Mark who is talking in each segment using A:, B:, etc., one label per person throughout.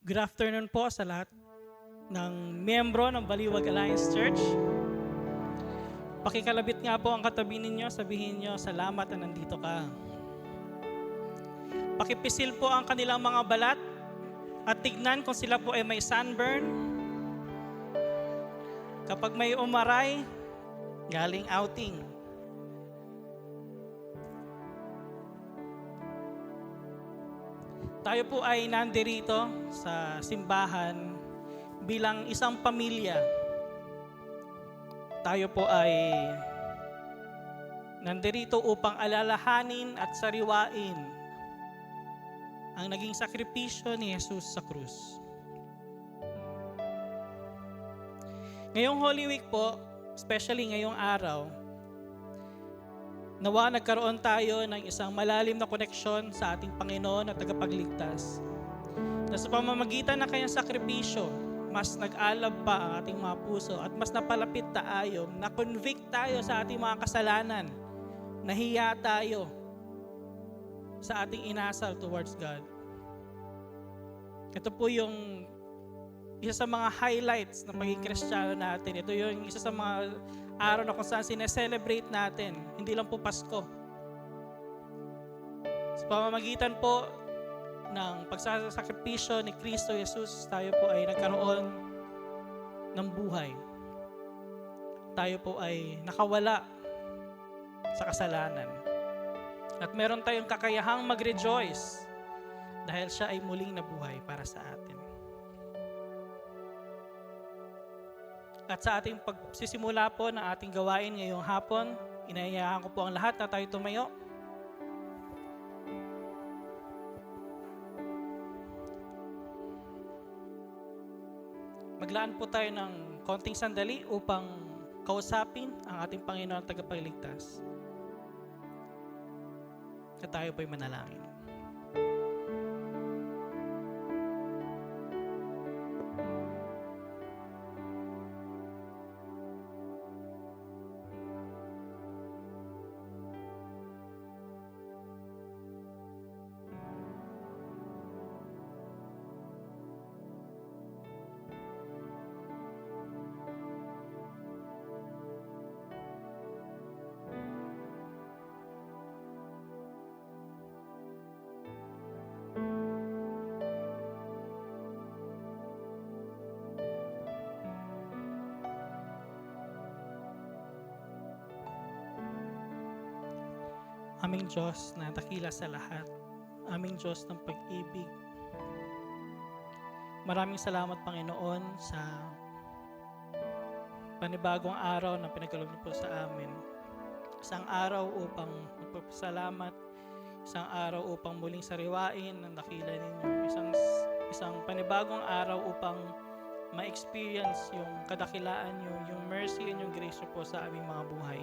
A: Good afternoon po sa lahat ng miyembro ng Baliwag Alliance Church. Pakikalabit nga po ang katabi ninyo, sabihin nyo, salamat na nandito ka. Pakipisil po ang kanilang mga balat at tignan kung sila po ay may sunburn. Kapag may umaray, galing outing. Tayo po ay nandirito sa simbahan bilang isang pamilya. Tayo po ay nandirito upang alalahanin at sariwain ang naging sakripisyo ni Jesus sa krus. Ngayong Holy Week po, especially ngayong araw, nawa nagkaroon tayo ng isang malalim na koneksyon sa ating Panginoon at tagapagligtas. Na sa pamamagitan ng kanyang sakripisyo, mas nag-alab pa ang ating mga puso at mas napalapit tayo, na-convict tayo sa ating mga kasalanan, nahiya tayo sa ating inasal towards God. Ito po yung isa sa mga highlights ng pagiging Kristiyano natin. Ito yung isa sa mga araw na kung saan sineselebrate natin, hindi lang po Pasko. Sa pamamagitan po ng pagsasakripisyo ni Kristo Jesus, tayo po ay nagkaroon ng buhay. Tayo po ay nakawala sa kasalanan. At meron tayong kakayahang mag-rejoice dahil siya ay muling nabuhay para sa atin. At sa ating pagsisimula po ng ating gawain ngayong hapon, inayayahan ko po ang lahat na tayo tumayo. Maglaan po tayo ng konting sandali upang kausapin ang ating Panginoon at tagapagligtas. At tayo po'y manalangin. Aming Diyos na dakila sa lahat, aming Diyos ng pag-ibig. Maraming salamat, Panginoon, sa panibagong araw na pinagkaloob niyo po sa amin. Isang araw upang magpapasalamat, isang araw upang muling sariwain ang dakila ninyo, isang panibagong araw upang ma-experience yung kadakilaan niyo, yung mercy and yung grace niyo po sa aming mga buhay.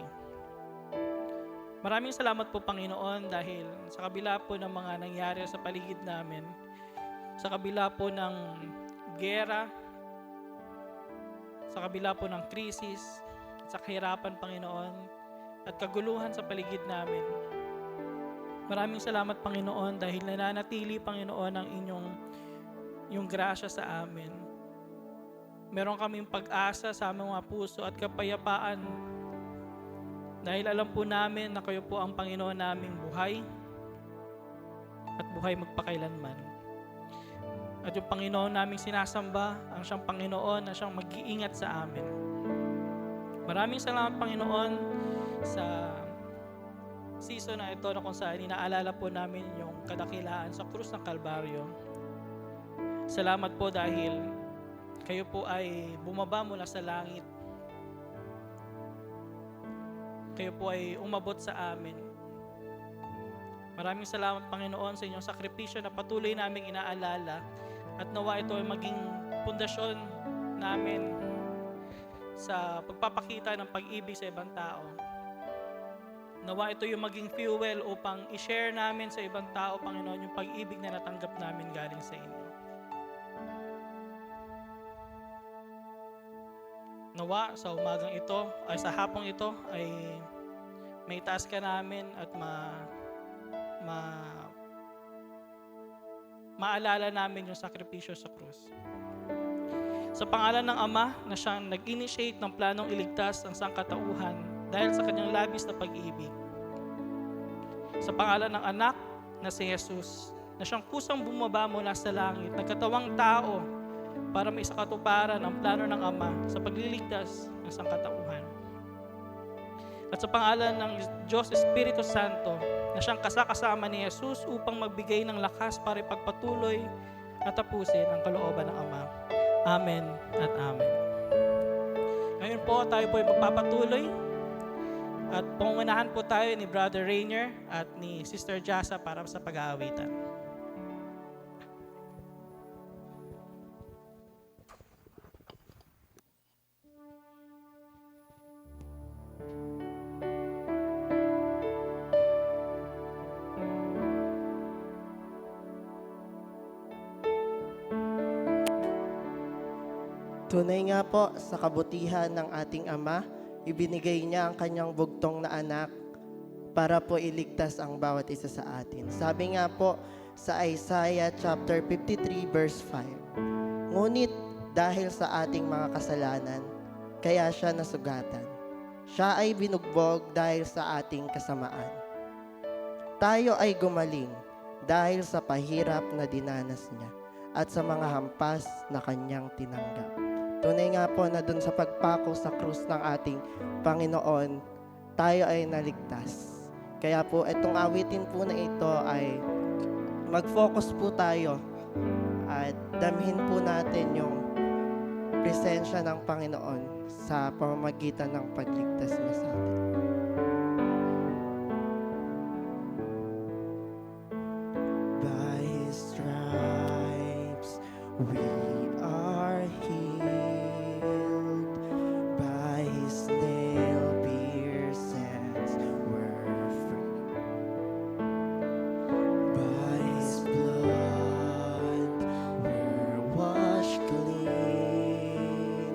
A: Maraming salamat po, Panginoon, dahil sa kabila po ng mga nangyari sa paligid namin, sa kabila po ng gera, sa kabila po ng krisis, sa kahirapan, Panginoon, at kaguluhan sa paligid namin. Maraming salamat, Panginoon, dahil nananatili, Panginoon, ang inyong grasya sa amin. Meron kaming pag-asa sa aming mga puso at kapayapaan dahil alam po namin na kayo po ang Panginoon naming buhay at buhay magpakailanman. At yung Panginoon naming sinasamba, ang siyang Panginoon na siyang mag-iingat sa amin. Maraming salamat, Panginoon, sa season na ito na kung saan inaalala po namin yung kadakilaan sa krus ng Kalbaryo. Salamat po dahil kayo po ay bumaba mula sa langit. Kayo po ay umabot sa amin. Maraming salamat, Panginoon, sa inyong sakripisyo na patuloy naming inaalala at nawa ito ay maging pundasyon namin sa pagpapakita ng pag-ibig sa ibang tao. Nawa ito yung maging fuel upang i-share namin sa ibang tao, Panginoon, yung pag-ibig na natanggap namin galing sa inyo. Nawa sa umagang ito, ay sa hapong ito, ay may taas ka namin at maalala namin yung sakripisyo sa krus. Sa pangalan ng Ama na siyang nag-initiate ng planong iligtas ang sangkatauhan dahil sa kanyang labis na pag-ibig. Sa pangalan ng Anak na si Jesus na siyang kusang bumaba mula sa langit, nagkatawang tao para may sakatuparan ang plano ng Ama sa pagliligtas ng sangkatauhan. At sa pangalan ng Diyos Espiritu Santo na siyang kasakasama ni Jesus upang magbigay ng lakas para ipagpatuloy at tapusin ang kalooban ng Ama. Amen at Amen. Ngayon po tayo po ay magpapatuloy at pangunahan po tayo ni Brother Rainier at ni Sister Jasa para sa pag-aawitan.
B: Tunay nga po sa kabutihan ng ating Ama, ibinigay niya ang kanyang bugtong na anak para po iligtas ang bawat isa sa atin. Sabi nga po sa Isaiah chapter 53 verse 5, "Ngunit dahil sa ating mga kasalanan, kaya siya nasugatan. Siya ay binugbog dahil sa ating kasamaan. Tayo ay gumaling dahil sa pahirap na dinanas niya at sa mga hampas na kanyang tinanggap." Tunay nga po na dun sa pagpako sa krus ng ating Panginoon, tayo ay naligtas. Kaya po itong awitin po na ito ay mag-focus po tayo at damhin po natin yung presensya ng Panginoon sa pamamagitan ng pagligtas niya sa atin. By His stripes we are healed. By His nail-pierced we're free. By His blood we're washed clean.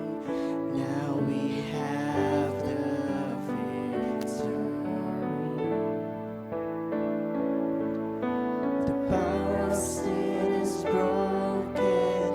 B: Now we have the victory. The power of sin is broken.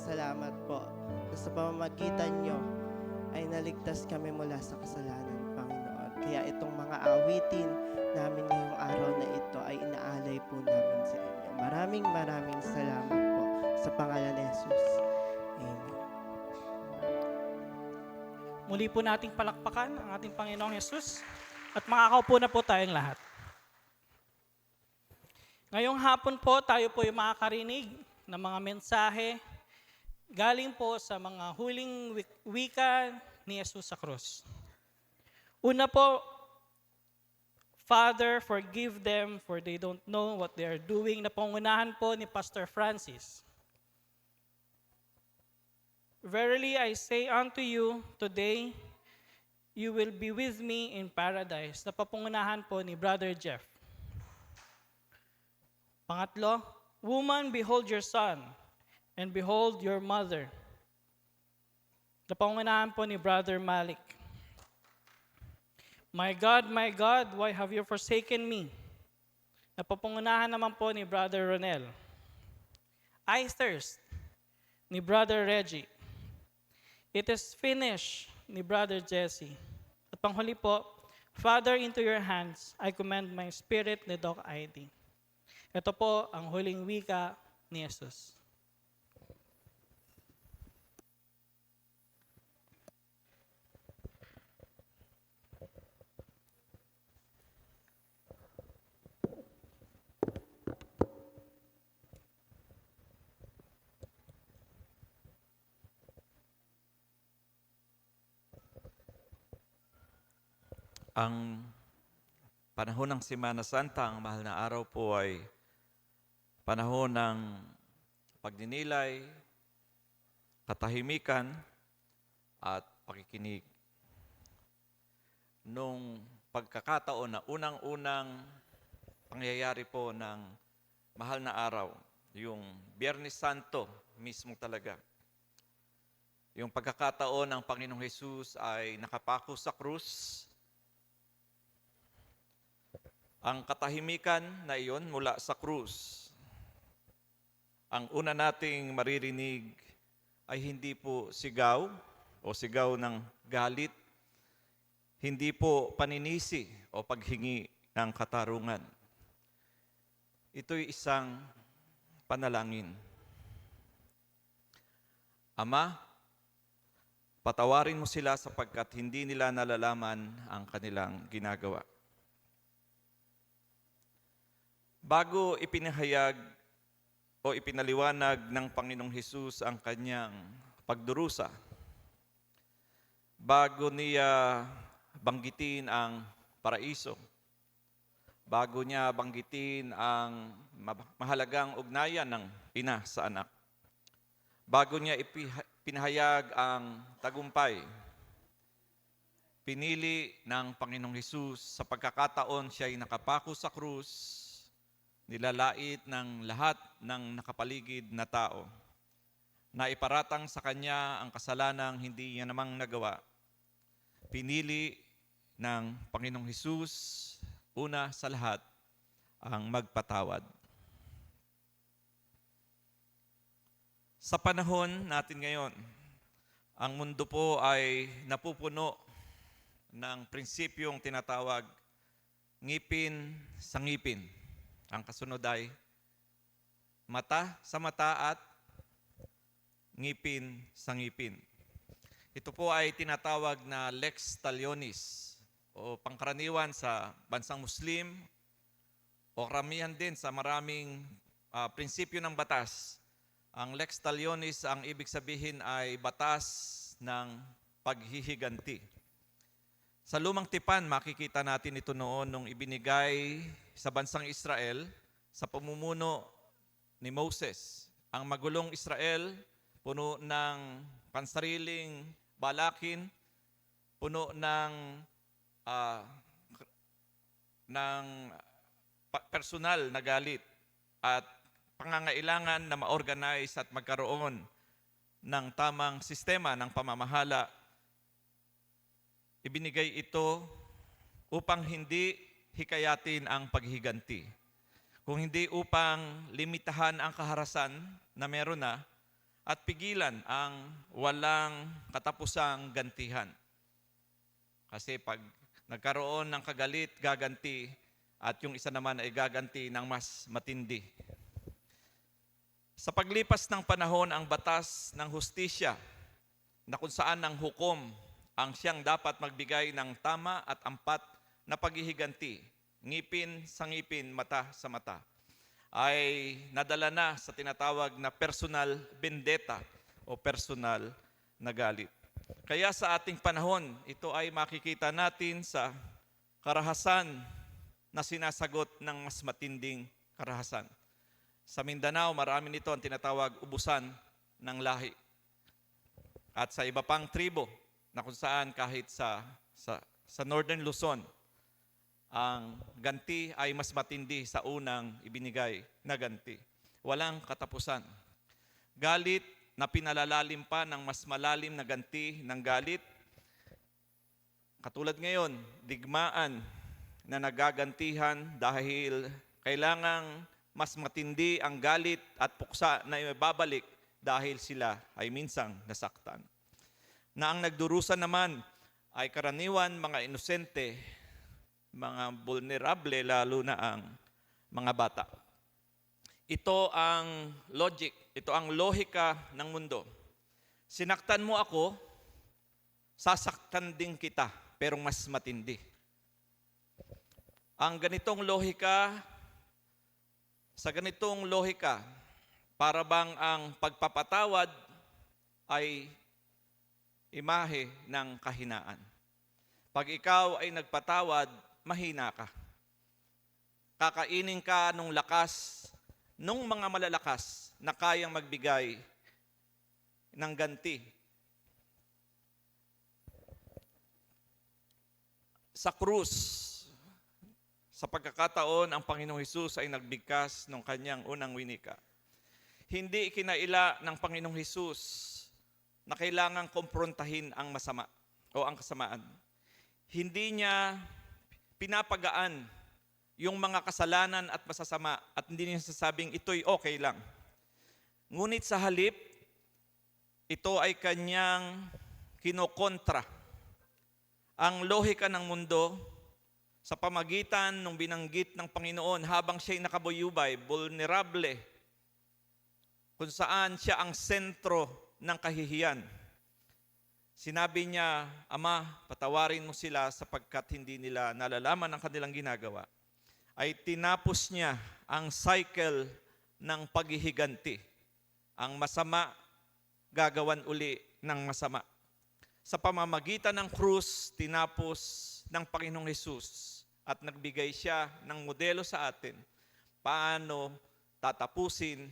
B: salamat po na sa pamamagitan nyo ay naligtas kami mula sa kasalanan, Panginoon. Kaya itong mga awitin namin ngayong araw na ito ay inaalay po namin sa inyo. Maraming salamat po sa pangalan ni Jesus. Amen.
A: Muli po nating palakpakan ang ating Panginoong Hesus at makakaupo na po tayong lahat. Ngayong hapon po, tayo po yung makakarinig ng mga mensahe galing po sa mga huling wika ni Jesus sa krus. Una po, Father, forgive them for they don't know what they are doing, na pangunahan po ni Pastor Francis. Verily I say unto you, today you will be with me in paradise, na papungunahan po ni Brother Jeff. Pangatlo, woman, behold your son, and behold your mother. Napangunahan po ni Brother Malik. My God, why have you forsaken me? Napapangunahan naman po ni Brother Ronel. I thirst, ni Brother Reggie. It is finished, ni Brother Jesse. At panghuli po, Father, into your hands I commend my spirit, ni Doc ID. Ito po ang huling wika ni Jesus.
C: Ang panahon ng Semana Santa, ang mahal na araw po ay panahon ng pagninilay, katahimikan, at pakikinig. Nung pagkakataon na unang-unang pangyayari po ng mahal na araw, yung Biyernes Santo mismo talaga, yung pagkakataon ng Panginoong Hesus ay nakapako sa krus. Ang katahimikan na iyon mula sa krus, ang una nating maririnig ay hindi po sigaw o sigaw ng galit, hindi po paninisi o paghingi ng katarungan. Ito'y isang panalangin. Ama, patawarin mo sila sapagkat hindi nila nalalaman ang kanilang ginagawa. Bago ipinahayag o ipinaliwanag ng Panginoong Hesus ang kanyang pagdurusa, bago niya banggitin ang paraiso, bago niya banggitin ang mahalagang ugnayan ng ina sa anak, bago niya ipinahayag ang tagumpay, pinili ng Panginoong Hesus sa pagkakataon siya ay nakapako sa krus, nilalait ng lahat ng nakapaligid na tao, na iparatang sa kanya ang kasalanang hindi niya namang nagawa. Pinili ng Panginoong Hesus, una sa lahat, ang magpatawad. Sa panahon natin ngayon, ang mundo po ay napupuno ng prinsipyong tinatawag ngipin sa ngipin. Ang kasunod ay mata sa mata at ngipin sa ngipin. Ito po ay tinatawag na lex talionis o pangkaraniwan sa bansang Muslim o karamihan din sa maraming prinsipyo ng batas. Ang lex talionis, ang ibig sabihin ay batas ng paghihiganti. Sa Lumang Tipan, makikita natin ito noon nung ibinigay sa bansang Israel sa pamumuno ni Moses. Ang magulong Israel, puno ng pansariling balakin, puno ng personal na galit at pangangailangan na ma-organize at magkaroon ng tamang sistema ng pamamahala. Ibinigay ito upang hindi hikayatin ang paghiganti, kung hindi upang limitahan ang kaharasan na meron na at pigilan ang walang katapusang gantihan. Kasi pag nagkaroon ng kagalit, gaganti, at yung isa naman ay gaganti ng mas matindi. Sa paglipas ng panahon, ang batas ng hustisya na kung saan ang hukom ang siyang dapat magbigay ng tama at ampat na paghihiganti, ngipin sa ngipin, mata sa mata, ay nadala na sa tinatawag na personal vendetta o personal na galit. Kaya sa ating panahon, ito ay makikita natin sa karahasan na sinasagot ng mas matinding karahasan. Sa Mindanao, marami nito ang tinatawag ubusan ng lahi. At sa iba pang tribo, na kung saan kahit sa Northern Luzon, ang ganti ay mas matindi sa unang ibinigay na ganti. Walang katapusan. Galit na pinalalalim pa ng mas malalim na ganti ng galit. Katulad ngayon, digmaan na nagagantihan dahil kailangang mas matindi ang galit at puksa na ibabalik dahil sila ay minsang nasaktan. Na ang nagdurusa naman ay karaniwan mga inosente, mga vulnerable, lalo na ang mga bata. Ito ang logic, ito ang lohika ng mundo. Sinaktan mo ako, sasaktan din kita, pero mas matindi. Ang ganitong lohika, sa ganitong lohika, para bang ang pagpapatawad ay imahe ng kahinaan. Pag ikaw ay nagpatawad, mahina ka. Kakainin ka nung lakas, nung mga malalakas na kayang magbigay ng ganti. Sa krus, sa pagkakataon, ang Panginoong Hesus ay nagbigkas ng kanyang unang winika. Hindi kinaila ng Panginoong Hesus na kailangang kumprontahin ang masama o ang kasamaan. Hindi niya pinapagaan yung mga kasalanan at masasama at hindi niya sasabing ito'y okay lang. Ngunit sa halip, ito ay kanyang kinokontra. Ang lohika ng mundo sa pamagitan ng binanggit ng Panginoon habang siya'y nakabuyubay, vulnerable, kung saan siya ang sentro ng kahihiyan. Sinabi niya, Ama, patawarin mo sila sapagkat hindi nila nalalaman ang kanilang ginagawa. Ay tinapos niya ang cycle ng paghihiganti. Ang masama, gagawan uli ng masama. Sa pamamagitan ng krus, tinapos ng Panginoong Hesus at nagbigay siya ng modelo sa atin paano tatapusin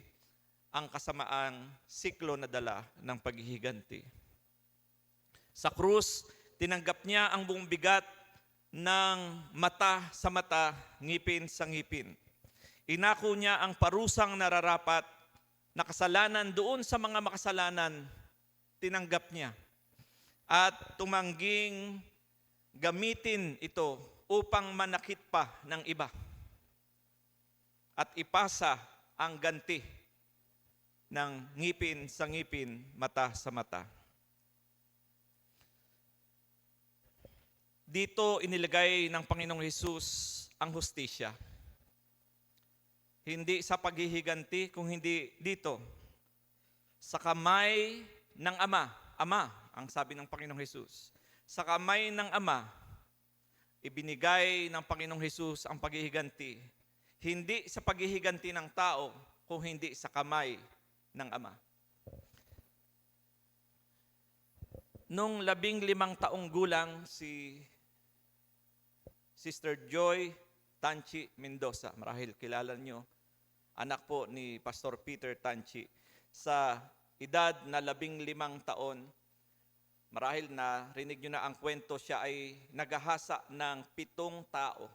C: ang kasamaang siklo na dala ng paghihiganti. Sa krus, tinanggap niya ang buong bigat ng mata sa mata, ngipin sa ngipin. Inako niya ang parusang nararapat na kasalanan doon sa mga makasalanan, tinanggap niya. At tumangging gamitin ito upang manakit pa ng iba. At ipasa ang ganti ng ngipin sa ngipin, mata sa mata. Dito inilagay ng Panginoong Hesus ang hustisya. Hindi sa paghihiganti, kung hindi dito. Sa kamay ng Ama. Ama, ang sabi ng Panginoong Hesus. Sa kamay ng Ama, ibinigay ng Panginoong Hesus ang paghihiganti. Hindi sa paghihiganti ng tao, kung hindi sa kamay ng Ama. Nung 15 taong gulang, si Sister Joy Tanchi Mendoza, marahil kilala nyo, anak po ni Pastor Peter Tanchi. Sa edad na 15 taon, marahil na rinig nyo na ang kwento, siya ay naghahasa ng 7 tao.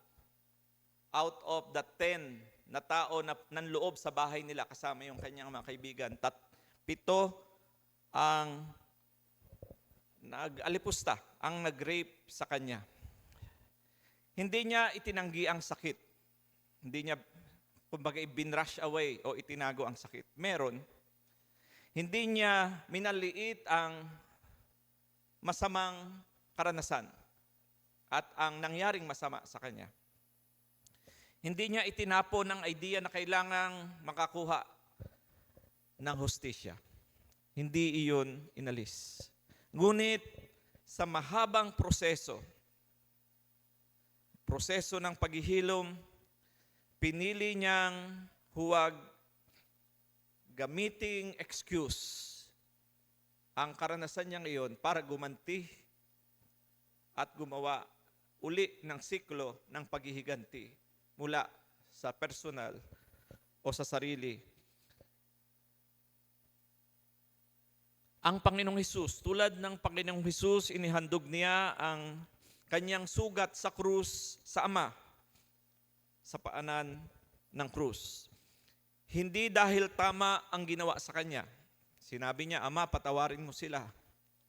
C: Out of the 10 na tao na nanloob sa bahay nila, kasama yung kanyang mga kaibigan, 7 ang nag-alipusta, ang nag-rape sa kanya. Hindi niya itinanggi ang sakit. Hindi niya, kumbaga, binrush away o itinago ang sakit. Meron. Hindi niya minaliit ang masamang karanasan at ang nangyaring masama sa kanya. Hindi niya itinapon ang idea na kailangang makakuha ng hustisya. Hindi iyon inalis. Ngunit sa mahabang proseso ng paghihilom, pinili niyang huwag gamiting excuse ang karanasan niya ngayon para gumanti at gumawa uli ng siklo ng paghihiganti mula sa personal o sa sarili. Ang Panginoong Hesus, tulad ng Panginoong Hesus, inihandog niya ang kanyang sugat sa krus sa Ama, sa paanan ng krus. Hindi dahil tama ang ginawa sa kanya. Sinabi niya, Ama, patawarin mo sila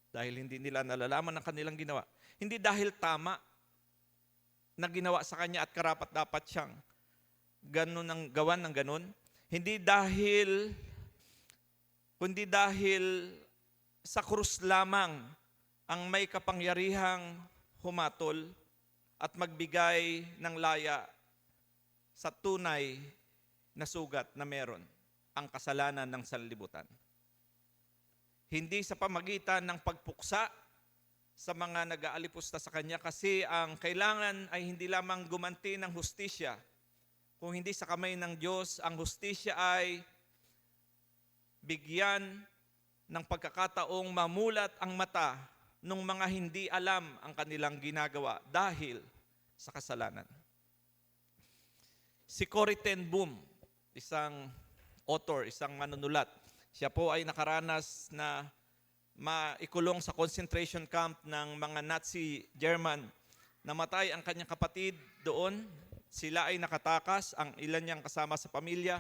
C: dahil hindi nila nalalaman ang kanilang ginawa. Hindi dahil tama na ginawa sa kanya at karapat-dapat siyang ganun ang gawan ng ganun. Kundi dahil sa krus lamang ang may kapangyarihang humatol at magbigay ng laya sa tunay na sugat na meron, ang kasalanan ng sanlibutan. Hindi sa pamagitan ng pagpuksa sa mga nag-aalipusta sa kanya, kasi ang kailangan ay hindi lamang gumanti ng hustisya. Kung hindi sa kamay ng Diyos, ang hustisya ay bigyan ng pagkakataong mamulat ang mata ng mga hindi alam ang kanilang ginagawa dahil sa kasalanan. Si Corrie ten Boom, isang author, isang manunulat, siya po ay nakaranas na maikulong sa concentration camp ng mga Nazi German. Namatay ang kanyang kapatid doon. Sila ay nakatakas, ang ilan niyang kasama sa pamilya.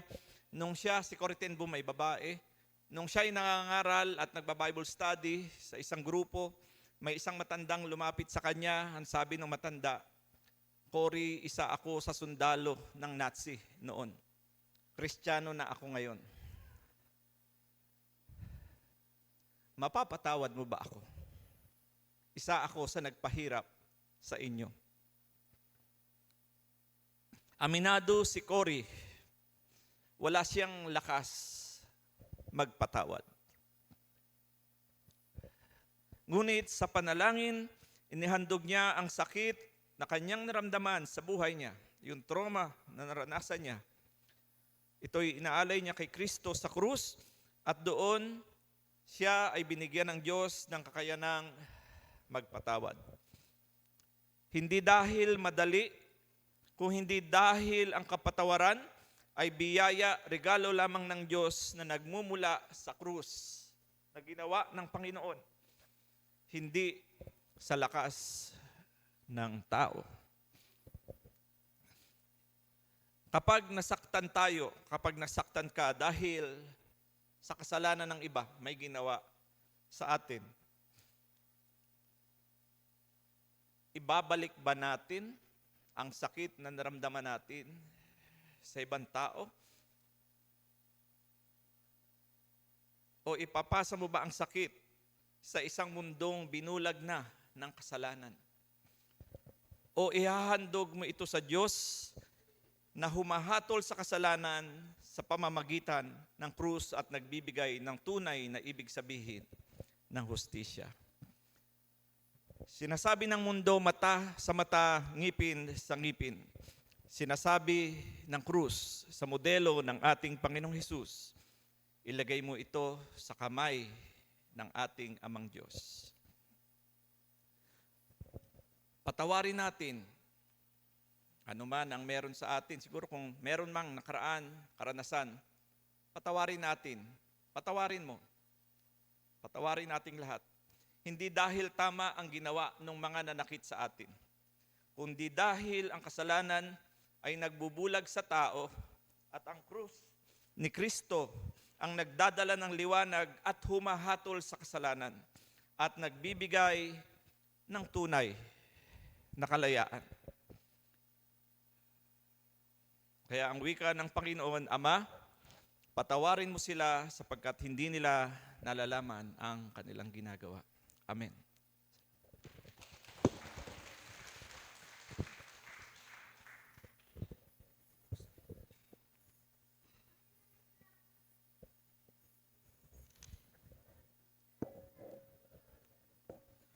C: Nung siya, si Corrie ten Boom ay babae, nung siya ay nangangaral at nagba-Bible study sa isang grupo, may isang matandang lumapit sa kanya. Ang sabi ng matanda, Corrie, isa ako sa sundalo ng Nazi noon. Kristiyano na ako ngayon. Mapapatawad mo ba ako? Isa ako sa nagpahirap sa inyo. Aminado si Corrie, wala siyang lakas magpatawad. Ngunit sa panalangin, inihandog niya ang sakit na kanyang naramdaman sa buhay niya, yung trauma na naranasan niya. Ito'y inaalay niya kay Kristo sa krus at doon siya ay binigyan ng Diyos ng kakayanang magpatawad. Hindi dahil madali, kung hindi dahil ang kapatawaran ay biyaya, regalo lamang ng Diyos na nagmumula sa krus na ginawa ng Panginoon, hindi sa lakas ng tao. Kapag nasaktan tayo, kapag nasaktan ka dahil sa kasalanan ng iba, may ginawa sa atin, ibabalik ba natin ang sakit na naramdaman natin sa ibang tao? O ipapasa mo ba ang sakit sa isang mundong binulag na ng kasalanan? O ihahandog mo ito sa Diyos na humahatol sa kasalanan sa pamamagitan ng krus at nagbibigay ng tunay na ibig sabihin ng hustisya? Sinasabi ng mundo, mata sa mata, ngipin sa ngipin. Sinasabi ng krus sa modelo ng ating Panginoong Hesus, ilagay mo ito sa kamay ng ating Amang Diyos. Patawarin natin ano man ang meron sa atin. Siguro kung meron mang nakaraan, karanasan, patawarin natin. Patawarin mo. Patawarin nating lahat. Hindi dahil tama ang ginawa ng mga nanakit sa atin, kundi dahil ang kasalanan ay nagbubulag sa tao at ang krus ni Kristo ang nagdadala ng liwanag at humahatol sa kasalanan at nagbibigay ng tunay na kalayaan. Kaya ang wika ng Panginoon, Ama, Patawarin mo sila sapagkat hindi nila nalalaman ang kanilang ginagawa. Amen.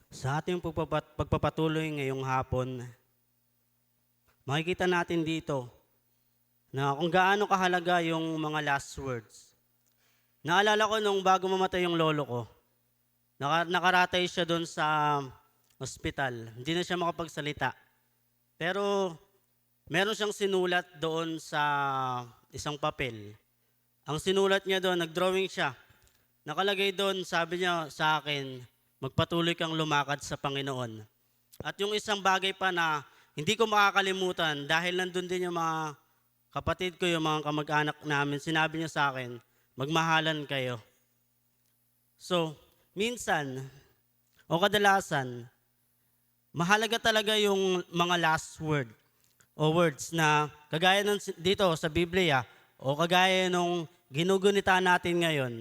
D: Sa ating pagpapatuloy ngayong hapon, makikita natin dito na kung gaano kahalaga yung mga last words. Naalala ko nung bago mamatay yung lolo ko, nakaratay siya doon sa ospital. Hindi na siya makapagsalita. Pero meron siyang sinulat doon sa isang papel. Ang sinulat niya doon, nag-drawing siya. Nakalagay doon, sabi niya sa akin, magpatuloy kang lumakad sa Panginoon. At yung isang bagay pa na hindi ko makakalimutan dahil nandun din yung mga kapatid ko, yung mga kamag-anak namin, sinabi niya sa akin, magmahalan kayo. So, minsan o kadalasan, mahalaga talaga yung mga last word o words na kagaya ng dito sa Biblia o kagaya nung ginugunita natin ngayon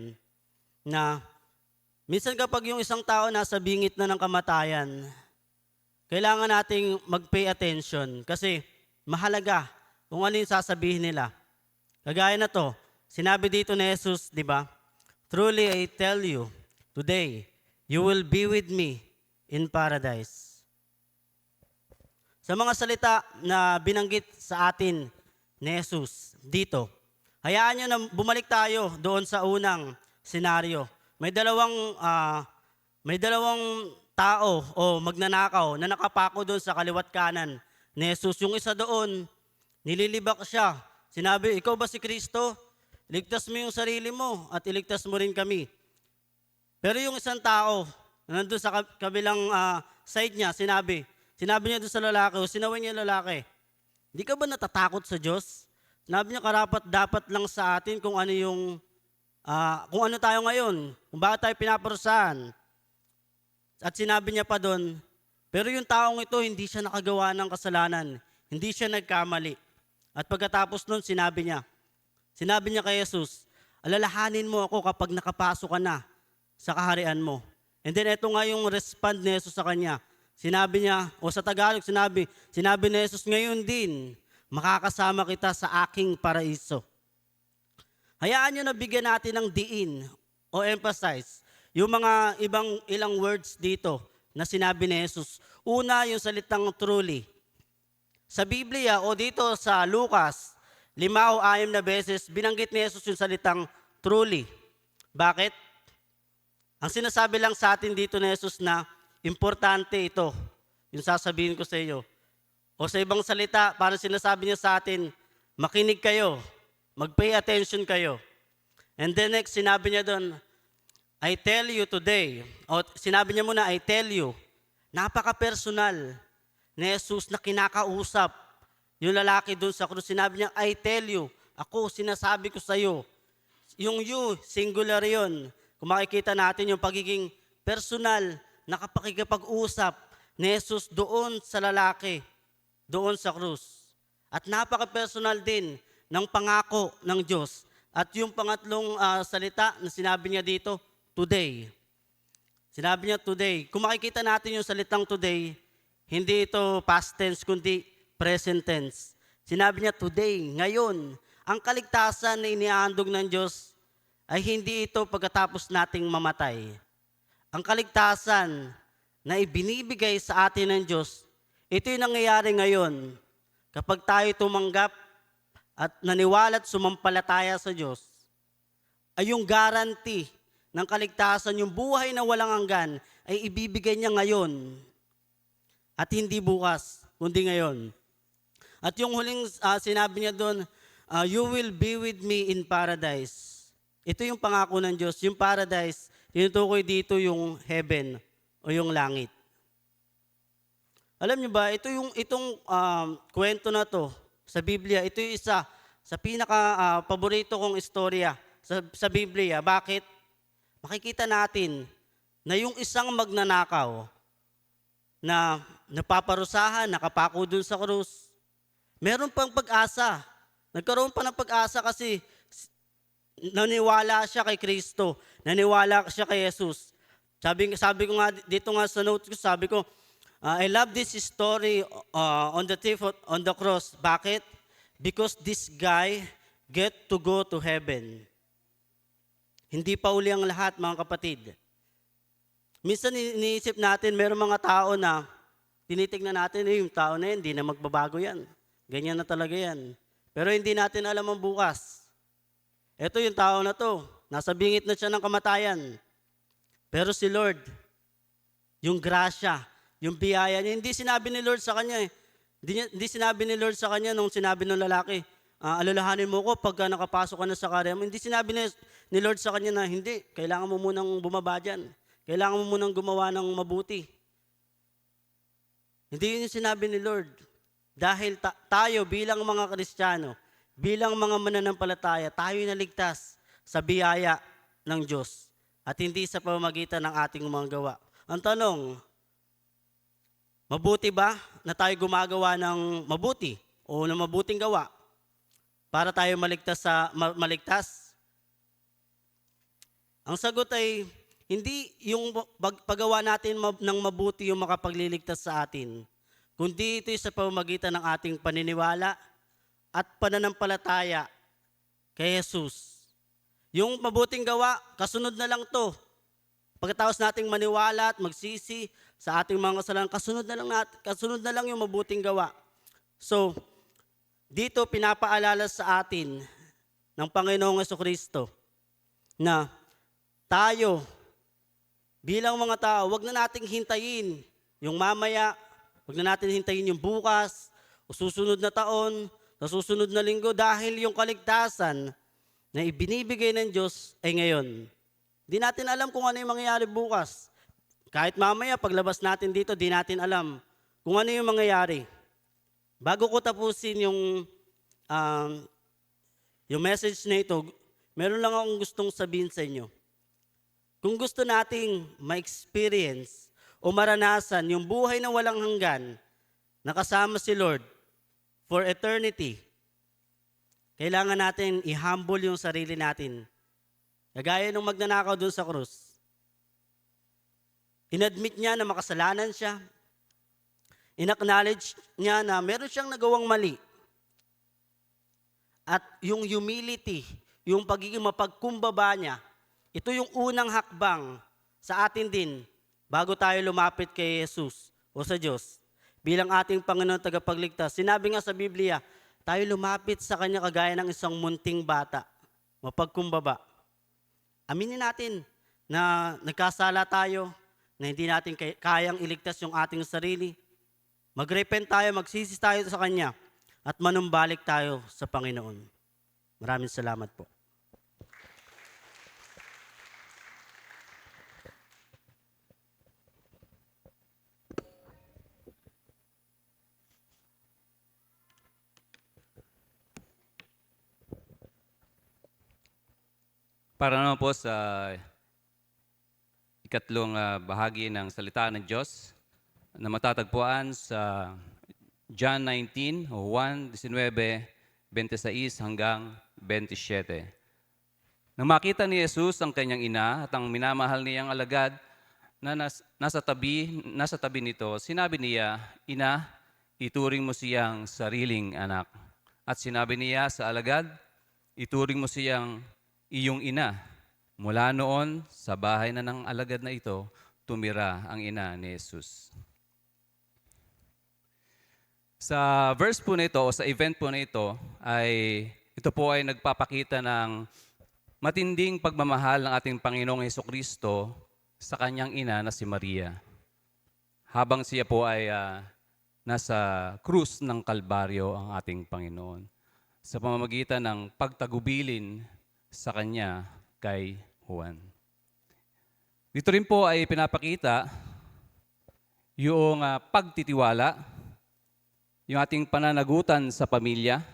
D: na minsan kapag yung isang tao nasa bingit na ng kamatayan, kailangan nating mag-pay attention kasi mahalaga kung ano yung sasabihin nila. Kagaya na to, sinabi dito ni Jesus, di ba? Truly I tell you, today, you will be with me in paradise. Sa mga salita na binanggit sa atin ni Jesus dito, hayaan nyo na bumalik tayo doon sa unang senaryo. May dalawang tao o magnanakaw na nakapako doon sa kaliwat kanan ni Jesus. Yung isa doon, nililibak siya. Sinabi, ikaw ba si Kristo? Iligtas mo yung sarili mo at iligtas mo rin kami. Pero yung isang tao, na nandun sa kabilang side niya, sinabi niya doon sa lalaki, o sinaway niya yung lalaki, hindi ka ba natatakot sa Diyos? Sinabi niya, karapat dapat lang sa atin kung ano yung kung ano tayo ngayon, kung bakit tayo pinaparusahan. At sinabi niya pa doon, pero yung taong ito, hindi siya nakagawa ng kasalanan. Hindi siya nagkamali. At pagkatapos nun, sinabi niya kay Jesus, alalahanin mo ako kapag nakapasok ka na sa kaharian mo. And then ito nga yung respond ni Jesus sa kanya. Sinabi niya, o sa Tagalog sinabi ni Jesus, ngayon din, makakasama kita sa aking paraiso. Hayaan nyo na bigyan natin ng diin o emphasize yung mga ilang words dito na sinabi ni Jesus. Una, yung salitang truly. Sa Biblia o dito sa Lucas, 5 o 6 na beses, binanggit ni Jesus yung salitang truly. Bakit? Ang sinasabi lang sa atin dito ni Jesus na importante ito, yung sasabihin ko sa iyo. O sa ibang salita, parang sinasabi niya sa atin, makinig kayo. Mag-pay attention kayo. And then next, sinabi niya doon, I tell you today, o sinabi niya muna, I tell you, napaka-personal ni Jesus na kinakausap yung lalaki doon sa krus. Sinabi niya, I tell you, ako, sinasabi ko sa iyo. Yung you, singular yun. Kung makikita natin yung pagiging personal, nakapakikipag-usap ni Jesus doon sa lalaki, doon sa krus. At napaka-personal din ng pangako ng Diyos. At yung pangatlong salita na sinabi niya dito, today. Sinabi niya today. Kung makikita natin yung salitang today, hindi ito past tense, kundi present tense. Sinabi niya today, ngayon. Ang kaligtasan na inihahandog ng Diyos ay hindi ito pagkatapos nating mamatay. Ang kaligtasan na ibinibigay sa atin ng Diyos, ito yung nangyayari ngayon kapag tayo tumanggap at naniwala at sumampalataya sa Diyos, ay yung guarantee ng kaligtasan, yung buhay na walang hanggan, ay ibibigay niya ngayon. At hindi bukas, kundi ngayon. At yung huling sinabi niya doon, you will be with me in paradise. Ito yung pangako ng Diyos. Yung paradise, tinutukoy dito yung heaven o yung langit. Alam niyo ba, itong kwento na to, sa Biblia, ito yung isa sa pinaka-paborito kong istorya sa Biblia. Bakit? Makikita natin na yung isang magnanakaw na napaparusahan, nakapako dun sa krus, meron pang pag-asa. Nagkaroon pa ng pag-asa kasi naniwala siya kay Kristo, naniwala siya kay Jesus. Sabi ko nga dito nga sa notes ko, sabi ko, I love this story on the thief on the cross. Bakit? Because this guy get to go to heaven. Hindi pa uli ang lahat, mga kapatid. Minsan iniisip natin, mayroong mga tao na tinitignan natin, yung tao na yan, hindi na magbabago yan. Ganyan na talaga yan. Pero hindi natin alam ang bukas. Ito yung tao na to, nasa bingit na siya ng kamatayan. Pero si Lord, yung grasya, yung biyaya niya, hindi sinabi ni Lord sa kanya eh. Hindi sinabi ni Lord sa kanya nung sinabi ng lalaki, alalahanin mo ko pagka nakapasok ka na sa karya mo. Hindi sinabi ni Lord sa kanya na, hindi, kailangan mo munang bumaba dyan. Kailangan mo munang gumawa ng mabuti. Hindi yun yung sinabi ni Lord. Dahil tayo bilang mga Kristiyano, bilang mga mananampalataya, tayo naligtas sa biyaya ng Diyos at hindi sa pamamagitan ng ating mga gawa. Ang tanong, mabuti ba na tayo gumagawa ng mabuti o ng mabuting gawa para tayo maligtas? Ang sagot ay hindi yung paggawa natin ng mabuti yung makapagliligtas sa atin, kundi ito sa pamamagitan ng ating paniniwala at pananampalataya kay Jesus. Yung mabuting gawa, kasunod na lang to. Pagkatapos nating maniwala at magsisi sa ating mga kasalanan, kasunod na lang yung mabuting gawa. So, dito pinapaalala sa atin ng Panginoong Jesucristo na tayo bilang mga tao, wag na nating hintayin yung mamaya, wag na natin hintayin yung bukas, o susunod na taon, sa susunod na linggo, dahil yung kaligtasan na ibinibigay ng Diyos ay ngayon. Di natin alam kung ano yung mangyayari bukas. Kahit mamaya, paglabas natin dito, di natin alam kung ano yung mangyayari. Bago ko tapusin yung message na ito, meron lang akong gustong sabihin sa inyo. Kung gusto nating ma-experience o maranasan yung buhay na walang hanggan na kasama si Lord for eternity, kailangan natin i-humble yung sarili natin. Kagaya nung magnanakaw doon sa krus. Inadmit niya na makasalanan siya. In-acknowledge niya na meron siyang nagawang mali. At yung humility, yung pagiging mapagkumbaba niya, ito yung unang hakbang sa atin din bago tayo lumapit kay Jesus o sa Diyos bilang ating Panginoon tagapagligtas. Sinabi nga sa Biblia, tayo lumapit sa Kanya kagaya ng isang munting bata, mapagkumbaba. Aminin natin na nagkasala tayo, na hindi natin kayang iligtas yung ating sarili. Mag-repent tayo, magsisi tayo sa Kanya at manumbalik tayo sa Panginoon. Maraming salamat po.
E: Para naman po sa ikatlong bahagi ng salita ng Diyos na matatagpuan sa John 19, 1, 19, 26 hanggang 27. Nang makita ni Jesus ang kanyang ina at ang minamahal niyang alagad na nasa tabi nito, sinabi niya, "Ina, ituring mo siyang sariling anak." At sinabi niya sa alagad, "Ituring mo siyang iyong ina." Mula noon, sa bahay na ng alagad na ito, tumira ang ina ni Jesus. Sa verse po na ito, o sa event po na ito, ito po ay nagpapakita ng matinding pagmamahal ng ating Panginoong Jesucristo sa kanyang ina na si Maria. Habang siya po ay nasa krus ng Kalbaryo ang ating Panginoon, sa pamamagitan ng pagtagubilin sa kanya kay Juan. Dito rin po ay pinapakita yung pagtitiwala, yung ating pananagutan sa pamilya,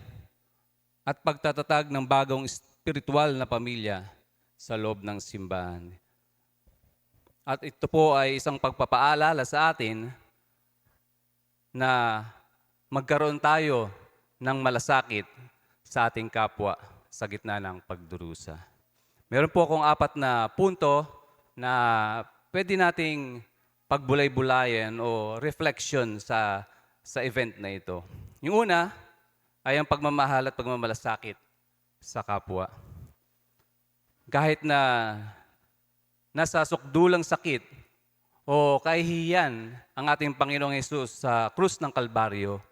E: at pagtatatag ng bagong spiritual na pamilya sa loob ng simbahan. At ito po ay isang pagpapaalala sa atin na magkaroon tayo ng malasakit sa ating kapwa sa gitna ng pagdurusa. Meron po akong 4 na punto na pwede nating pagbulay-bulayan o reflection sa event na ito. Yung una ay ang pagmamahal at pagmamalasakit sa kapwa. Kahit na nasa sukdulang sakit o kahihiyan ang ating Panginoong Hesus sa krus ng Kalbaryo,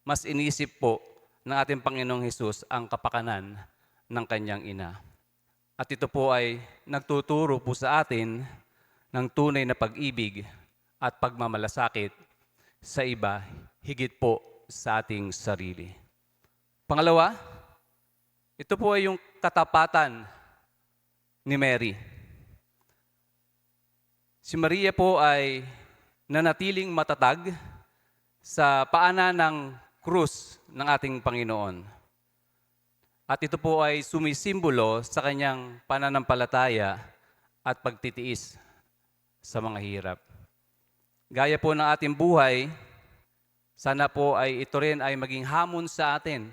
E: mas inisip po ng ating Panginoong Hesus ang kapakanan ng kanyang ina. At ito po ay nagtuturo po sa atin ng tunay na pag-ibig at pagmamalasakit sa iba, higit po sa ating sarili. Pangalawa, ito po ay yung katapatan ni Mary. Si Maria po ay nanatiling matatag sa paanan ng krus ng ating Panginoon. At ito po ay sumisimbolo sa kanyang pananampalataya at pagtitiis sa mga hirap. Gaya po ng ating buhay, sana po ay ito rin ay maging hamon sa atin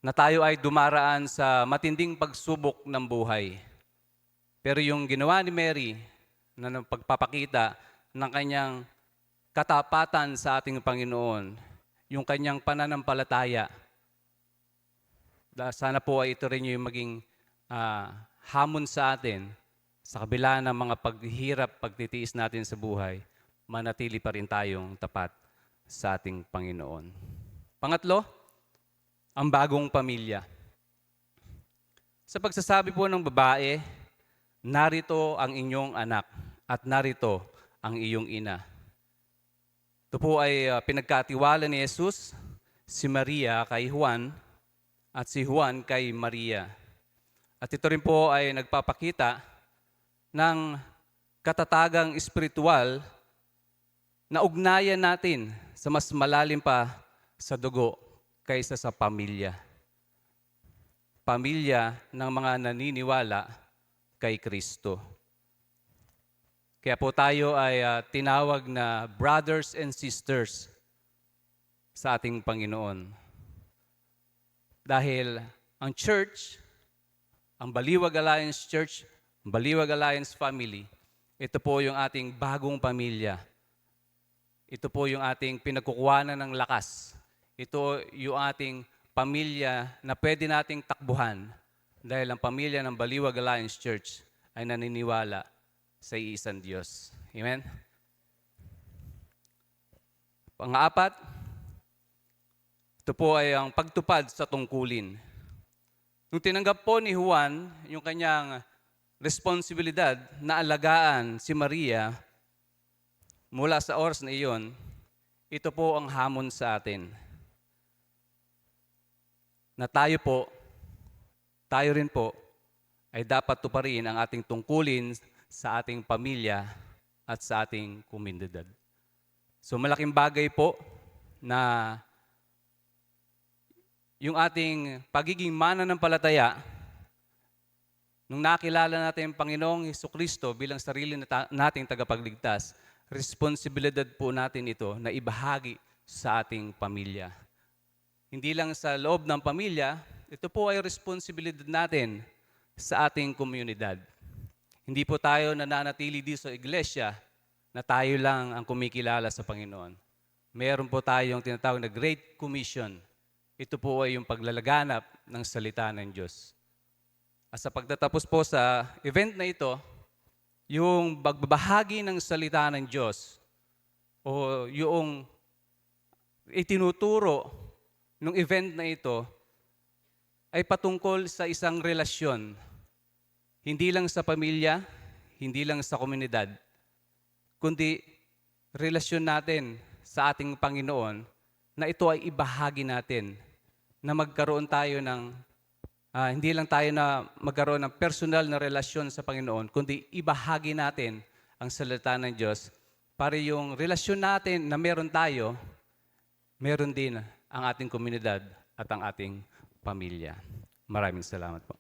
E: na tayo ay dumaraan sa matinding pagsubok ng buhay. Pero yung ginawa ni Mary na pagpapakita ng kanyang katapatan sa ating Panginoon, yung kanyang pananampalataya, sana po ay ito rin yung maging hamon sa atin sa kabila ng mga paghihirap, pagtitiis natin sa buhay, manatili pa rin tayong tapat sa ating Panginoon. Pangatlo, ang bagong pamilya. Sa pagsasabi po ng babae, narito ang inyong anak at narito ang iyong ina. Ito po ay pinagkatiwala ni Jesus, si Maria kay Juan at si Juan kay Maria. At ito rin po ay nagpapakita ng katatagang espiritual na ugnayan natin sa mas malalim pa sa dugo kaysa sa pamilya. Pamilya ng mga naniniwala kay Kristo. Kaya po tayo ay tinawag na brothers and sisters sa ating Panginoon. Dahil ang church, ang Baliwag Alliance Church, Baliwag Alliance Family, ito po yung ating bagong pamilya. Ito po yung ating pinagkukuhanan ng lakas. Ito yung ating pamilya na pwede nating takbuhan dahil ang pamilya ng Baliwag Alliance Church ay naniniwala sa iisang Diyos. Amen? Pang-apat, ito po ay ang pagtupad sa tungkulin. Nung tinanggap po ni Juan yung kanyang responsibilidad na alagaan si Maria mula sa oras na iyon, ito po ang hamon sa atin. Na tayo rin po, ay dapat tuparin ang ating tungkulin sa ating pamilya at sa ating komunidad. So malaking bagay po na yung ating pagiging mananampalataya, nung nakilala natin ang Panginoong Hesukristo bilang sarili nating tagapagligtas, responsibilidad po natin ito na ibahagi sa ating pamilya. Hindi lang sa loob ng pamilya, ito po ay responsibilidad natin sa ating komunidad. Hindi po tayo nananatili dito sa iglesia na tayo lang ang kumikilala sa Panginoon. Meron po tayong tinatawag na Great Commission. Ito po ay yung paglalaganap ng salita ng Diyos. At sa pagtatapos po sa event na ito, yung pagbabahagi ng salita ng Diyos o yung itinuturo ng event na ito ay patungkol sa isang relasyon. Hindi lang sa pamilya, hindi lang sa komunidad, kundi relasyon natin sa ating Panginoon na ito ay ibahagi natin na magkaroon tayo ng hindi lang tayo na magkaroon ng personal na relasyon sa Panginoon, kundi ibahagi natin ang salita ng Diyos para yung relasyon natin na meron tayo, meron din ang ating komunidad at ang ating pamilya. Maraming salamat po.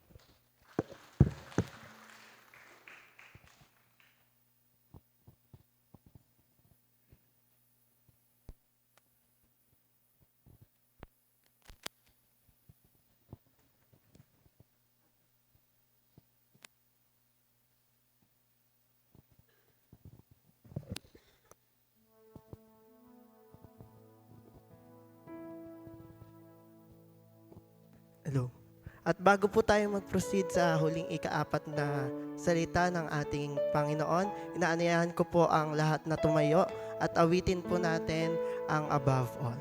B: At bago po tayo mag-proceed sa huling ikaapat na salita ng ating Panginoon, inaanyayahan ko po ang lahat na tumayo at awitin po natin ang Above All.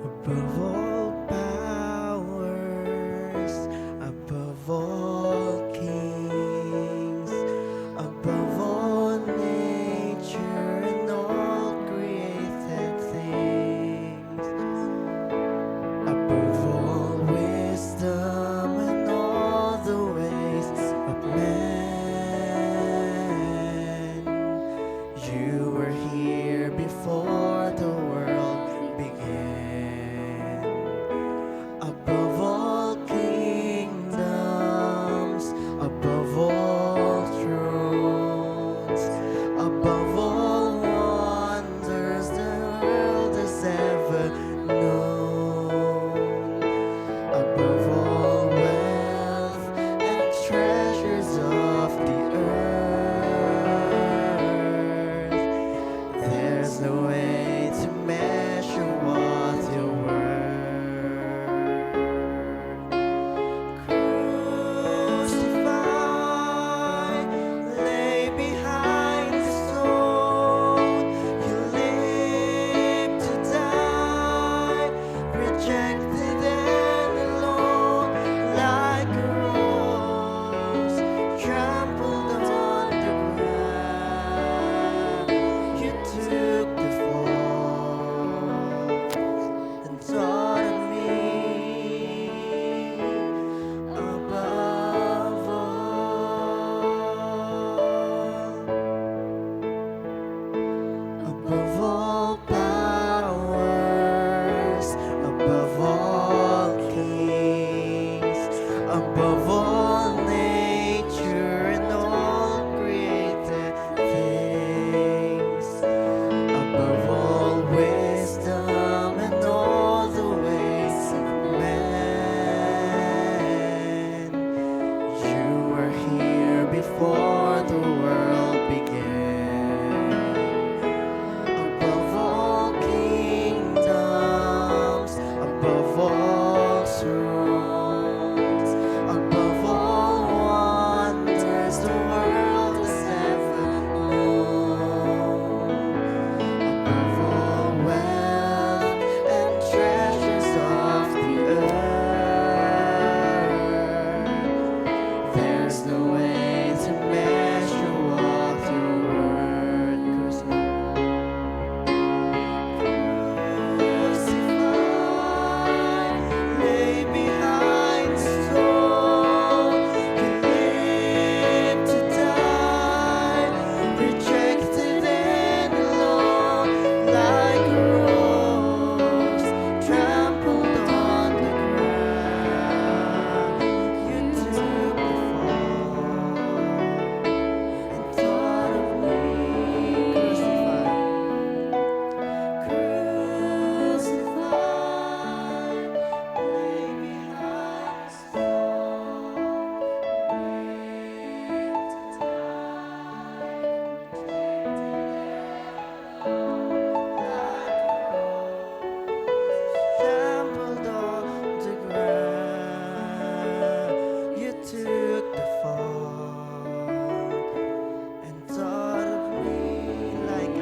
B: Above all powers, above all kings, above all nature and all created things, above all wisdom and all the ways of man, you were here before the world began. Above all kingdoms, above all thrones, above all wonders the world has ever known, above all wealth and treasures of the earth, there's no way to measure what you're worth. Crucified, lay behind the stone. You lived to die, rejected and alone, like a rose trampled on the ground. You took the fall and taught me above all powers, above all kings, above all nature and all created things, above all wisdom and all the ways of man, you were here before the world began. Above all kingdoms, above all thrones, above all wonders the world has ever known, above all wealth and treasures of the earth, there's no way to measure what you're worth. Crucified, lay behind the stone. You lived to die, rejected and alone, like a rose trampled on the ground. You took the fall and thought of me. Crucified, lay behind the stone, lived to trampled on the ground. You took the fall and thought of me like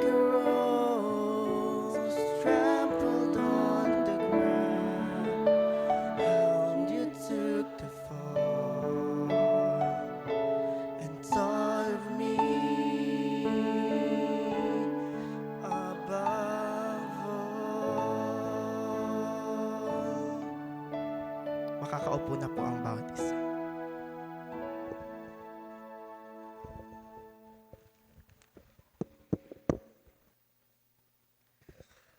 B: a rose trampled on the ground. You took the fall and thought of me above all. Makakaupo na po ang bawat isa.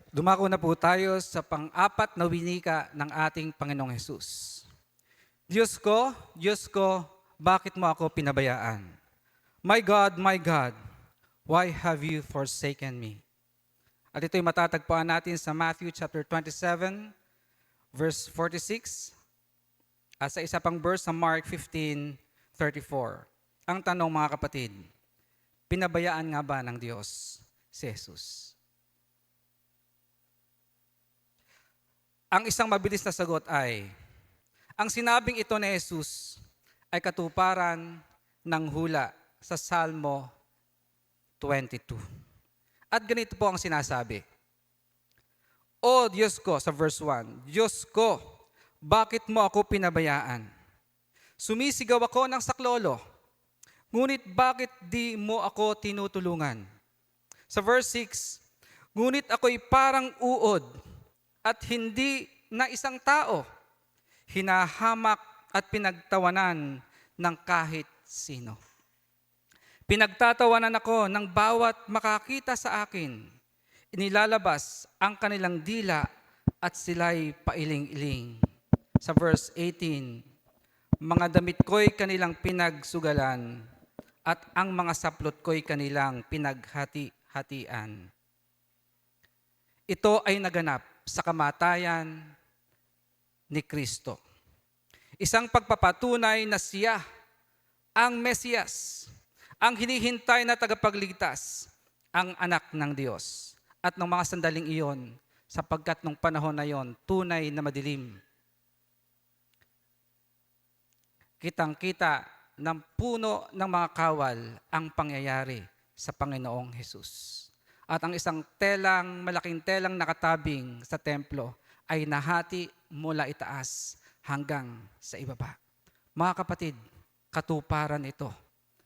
F: Dumako na po tayo sa pang-apat na winika ng ating Panginoong Hesus. Diyos ko, bakit mo ako pinabayaan? My God, why have you forsaken me? At ito'y matatagpuan natin sa Matthew chapter 27, verse 46 At sa isa pang verse sa Mark 15:34. Ang tanong mga kapatid, pinabayaan nga ba ng Diyos si Jesus? Ang isang mabilis na sagot ay, ang sinabing ito ni Jesus ay katuparan ng hula sa Salmo 22. At ganito po ang sinasabi. O Diyos ko, sa verse 1, Diyos ko, bakit mo ako pinabayaan? Sumisigaw ako ng saklolo, ngunit bakit di mo ako tinutulungan? Sa verse 6, ngunit ako'y parang uod at hindi na isang tao, hinahamak at pinagtawanan ng kahit sino. Pinagtatawanan ako ng bawat makakita sa akin. Inilalabas ang kanilang dila at sila'y pailing-iling. Sa verse 18, mga damit ko'y kanilang pinagsugalan at ang mga saplot ko'y kanilang pinaghati-hatian. Ito ay naganap sa kamatayan ni Kristo. Isang pagpapatunay na siya ang Mesiyas, ang hinihintay na tagapagligtas, ang anak ng Diyos. At ng mga sandaling iyon, sapagkat nung panahon na yon, tunay na madilim. Kitang-kita ng puno ng mga kawal ang pangyayari sa Panginoong Hesus. At ang isang malaking telang nakatabing sa templo ay nahati mula itaas hanggang sa ibaba. Mga kapatid, katuparan ito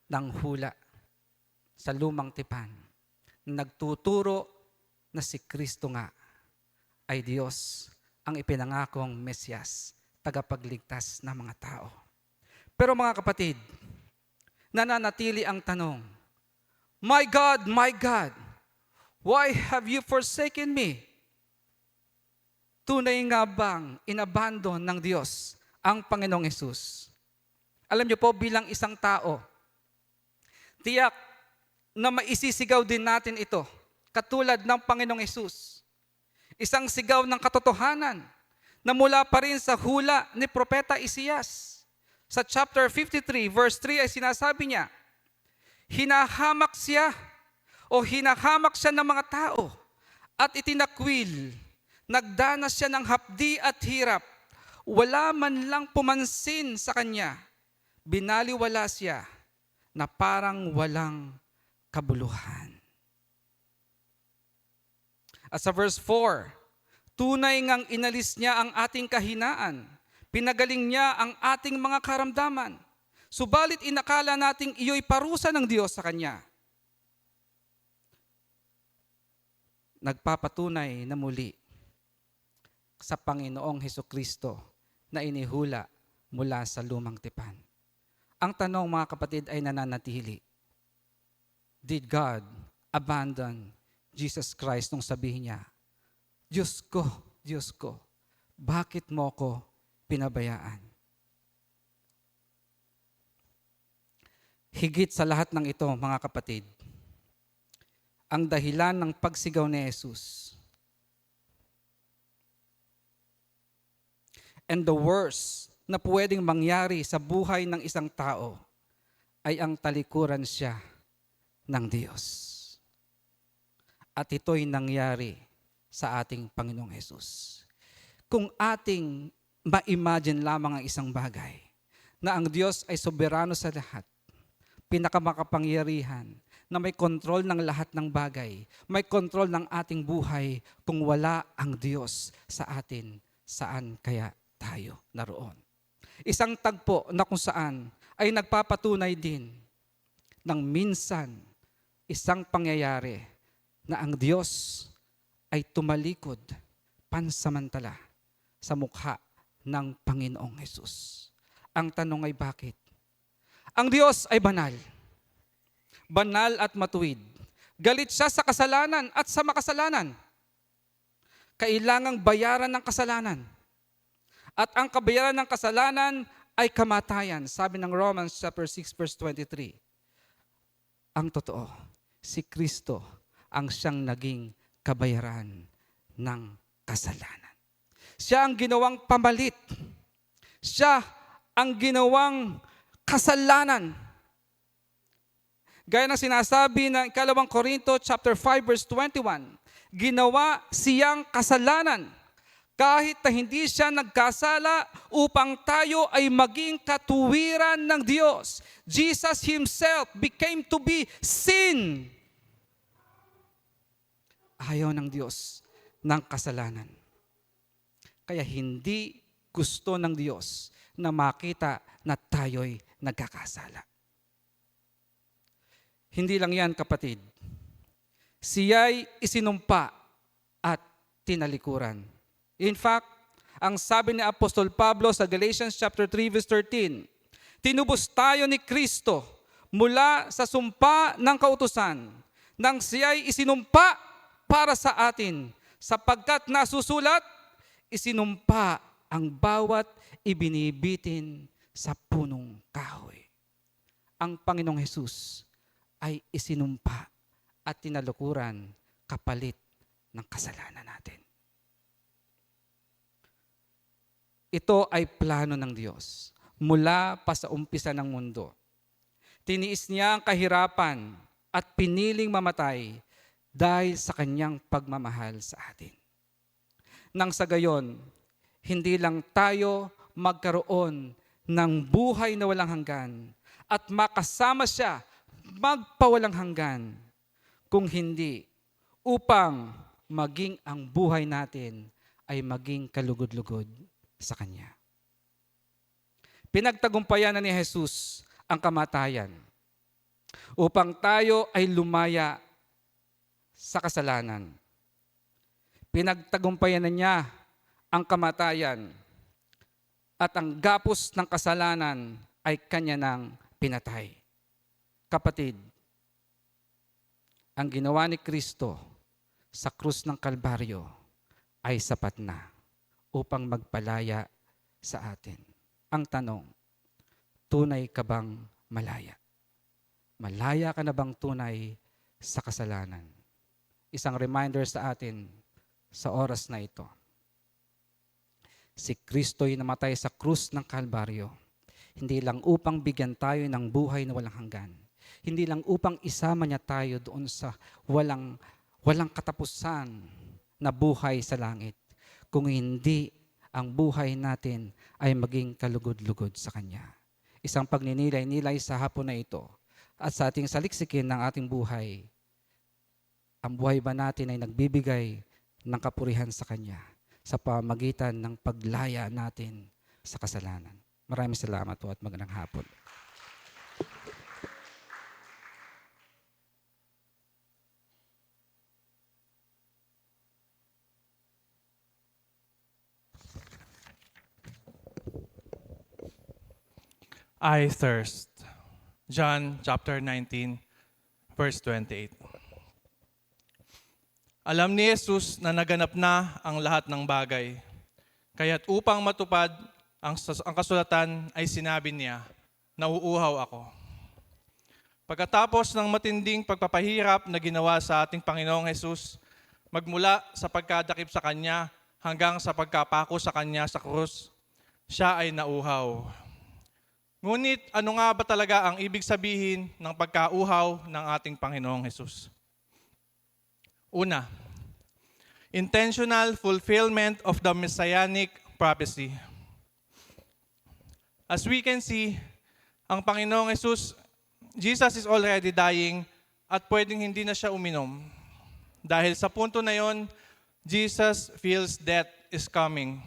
F: ng hula sa lumang tipan. Nagtuturo na si Kristo nga ay Diyos ang ipinangakong Mesiyas, tagapagligtas ng mga tao. Pero mga kapatid, nananatili ang tanong, my God, why have you forsaken me? Tunay nga bang inabandon ng Diyos ang Panginoong Hesus? Alam niyo po, bilang isang tao, tiyak na maisisigaw din natin ito, katulad ng Panginoong Hesus. Isang sigaw ng katotohanan na mula pa rin sa hula ni Propeta Isaias. Sa chapter 53, verse 3 ay sinasabi niya, hinahamak siya ng mga tao at itinakwil. Nagdanas siya ng hapdi at hirap. Wala man lang pumansin sa kanya. Binaliwala siya na parang walang kabuluhan. At sa verse 4, tunay ngang inalis niya ang ating kahinaan. Pinagaling niya ang ating mga karamdaman. Subalit inakala nating iyo'y parusa ng Diyos sa Kanya. Nagpapatunay na muli sa Panginoong Hesukristo na inihula mula sa lumang tipan. Ang tanong mga kapatid ay nananatili. Did God abandon Jesus Christ nung sabihin niya, Diyos ko, bakit mo ko pinabayaan? Higit sa lahat ng ito, mga kapatid, ang dahilan ng pagsigaw ni Jesus and the worst na pwedeng mangyari sa buhay ng isang tao ay ang talikuran siya ng Diyos. At ito'y nangyari sa ating Panginoong Hesus. Kung ating ma-imagine lamang ang isang bagay, na ang Diyos ay soberano sa lahat, pinakamakapangyarihan, na may kontrol ng lahat ng bagay, may kontrol ng ating buhay, kung wala ang Diyos sa atin, saan kaya tayo naroon? Isang tagpo na kung saan ay nagpapatunay din ng minsan isang pangyayari na ang Diyos ay tumalikod pansamantala sa mukha ng Panginoong Hesus. Ang tanong ay bakit? Ang Diyos ay banal. Banal at matuwid. Galit siya sa kasalanan at sa makasalanan. Kailangang bayaran ng kasalanan. At ang kabayaran ng kasalanan ay kamatayan. Sabi ng Romans chapter 6 verse 23. Ang totoo, si Kristo ang siyang naging kabayaran ng kasalanan. Siya ang ginawang pamalit. Siya ang ginawang kasalanan. Gaya ng sinasabi ng 2 Korinto chapter 5 verse 21, ginawa siyang kasalanan kahit na hindi siya nagkasala upang tayo ay maging katuwiran ng Diyos. Jesus Himself became to be sin. Ayaw ng Diyos ng kasalanan. Kaya hindi gusto ng Diyos na makita na tayo'y nagkakasala. Hindi lang yan, kapatid. Siya'y isinumpa at tinalikuran. In fact, ang sabi ni Apostol Pablo sa Galatians chapter 3 verse 13, tinubos tayo ni Kristo mula sa sumpa ng kautusan nang siya'y isinumpa para sa atin, sapagkat nasusulat, isinumpa ang bawat ibinibitin sa punong kahoy. Ang Panginoong Hesus ay isinumpa at tinalukuran kapalit ng kasalanan natin. Ito ay plano ng Diyos mula pa sa umpisa ng mundo. Tiniis niya ang kahirapan at piniling mamatay dahil sa kanyang pagmamahal sa atin. Nang sa gayon, hindi lang tayo magkaroon ng buhay na walang hanggan at makasama siya magpawalang hanggan, kung hindi upang maging ang buhay natin ay maging kalugod-lugod sa Kanya. Pinagtagumpayan na ni Jesus ang kamatayan upang tayo ay lumaya sa kasalanan. Pinagtagumpayan na niya ang kamatayan at ang gapos ng kasalanan ay Kanya nang pinatay. Kapatid, ang ginawa ni Kristo sa krus ng Kalbaryo ay sapat na upang magpalaya sa atin. Ang tanong, tunay ka bang malaya? Malaya ka na bang tunay sa kasalanan? Isang reminder sa atin sa oras na ito. Si Kristo'y namatay sa krus ng Kalbaryo, hindi lang upang bigyan tayo ng buhay na walang hanggan, hindi lang upang isama niya tayo doon sa walang katapusan na buhay sa langit, kung hindi ang buhay natin ay maging kalugod-lugod sa Kanya. Isang pagninilay-nilay sa hapon na ito at sa ating saliksikin ng ating buhay, ang buhay ba natin ay nagbibigay ng kapurihan sa Kanya sa pamamagitan ng paglaya natin sa kasalanan. Maraming salamat po at magandang hapon.
G: I thirst. John chapter 19, verse 28. Alam ni Jesus na naganap na ang lahat ng bagay. Kaya't upang matupad ang kasulatan ay sinabi niya, nauuhaw ako. Pagkatapos ng matinding pagpapahirap na ginawa sa ating Panginoong Jesus, magmula sa pagkadakip sa Kanya hanggang sa pagkapako sa Kanya sa krus, siya ay nauuhaw. Ngunit ano nga ba talaga ang ibig sabihin ng pagkauhaw ng ating Panginoong Jesus? Una, intentional fulfillment of the messianic prophecy. As we can see, ang Panginoong Jesus is already dying at pwedeng hindi na siya uminom. Dahil sa punto na yon, Jesus feels death is coming.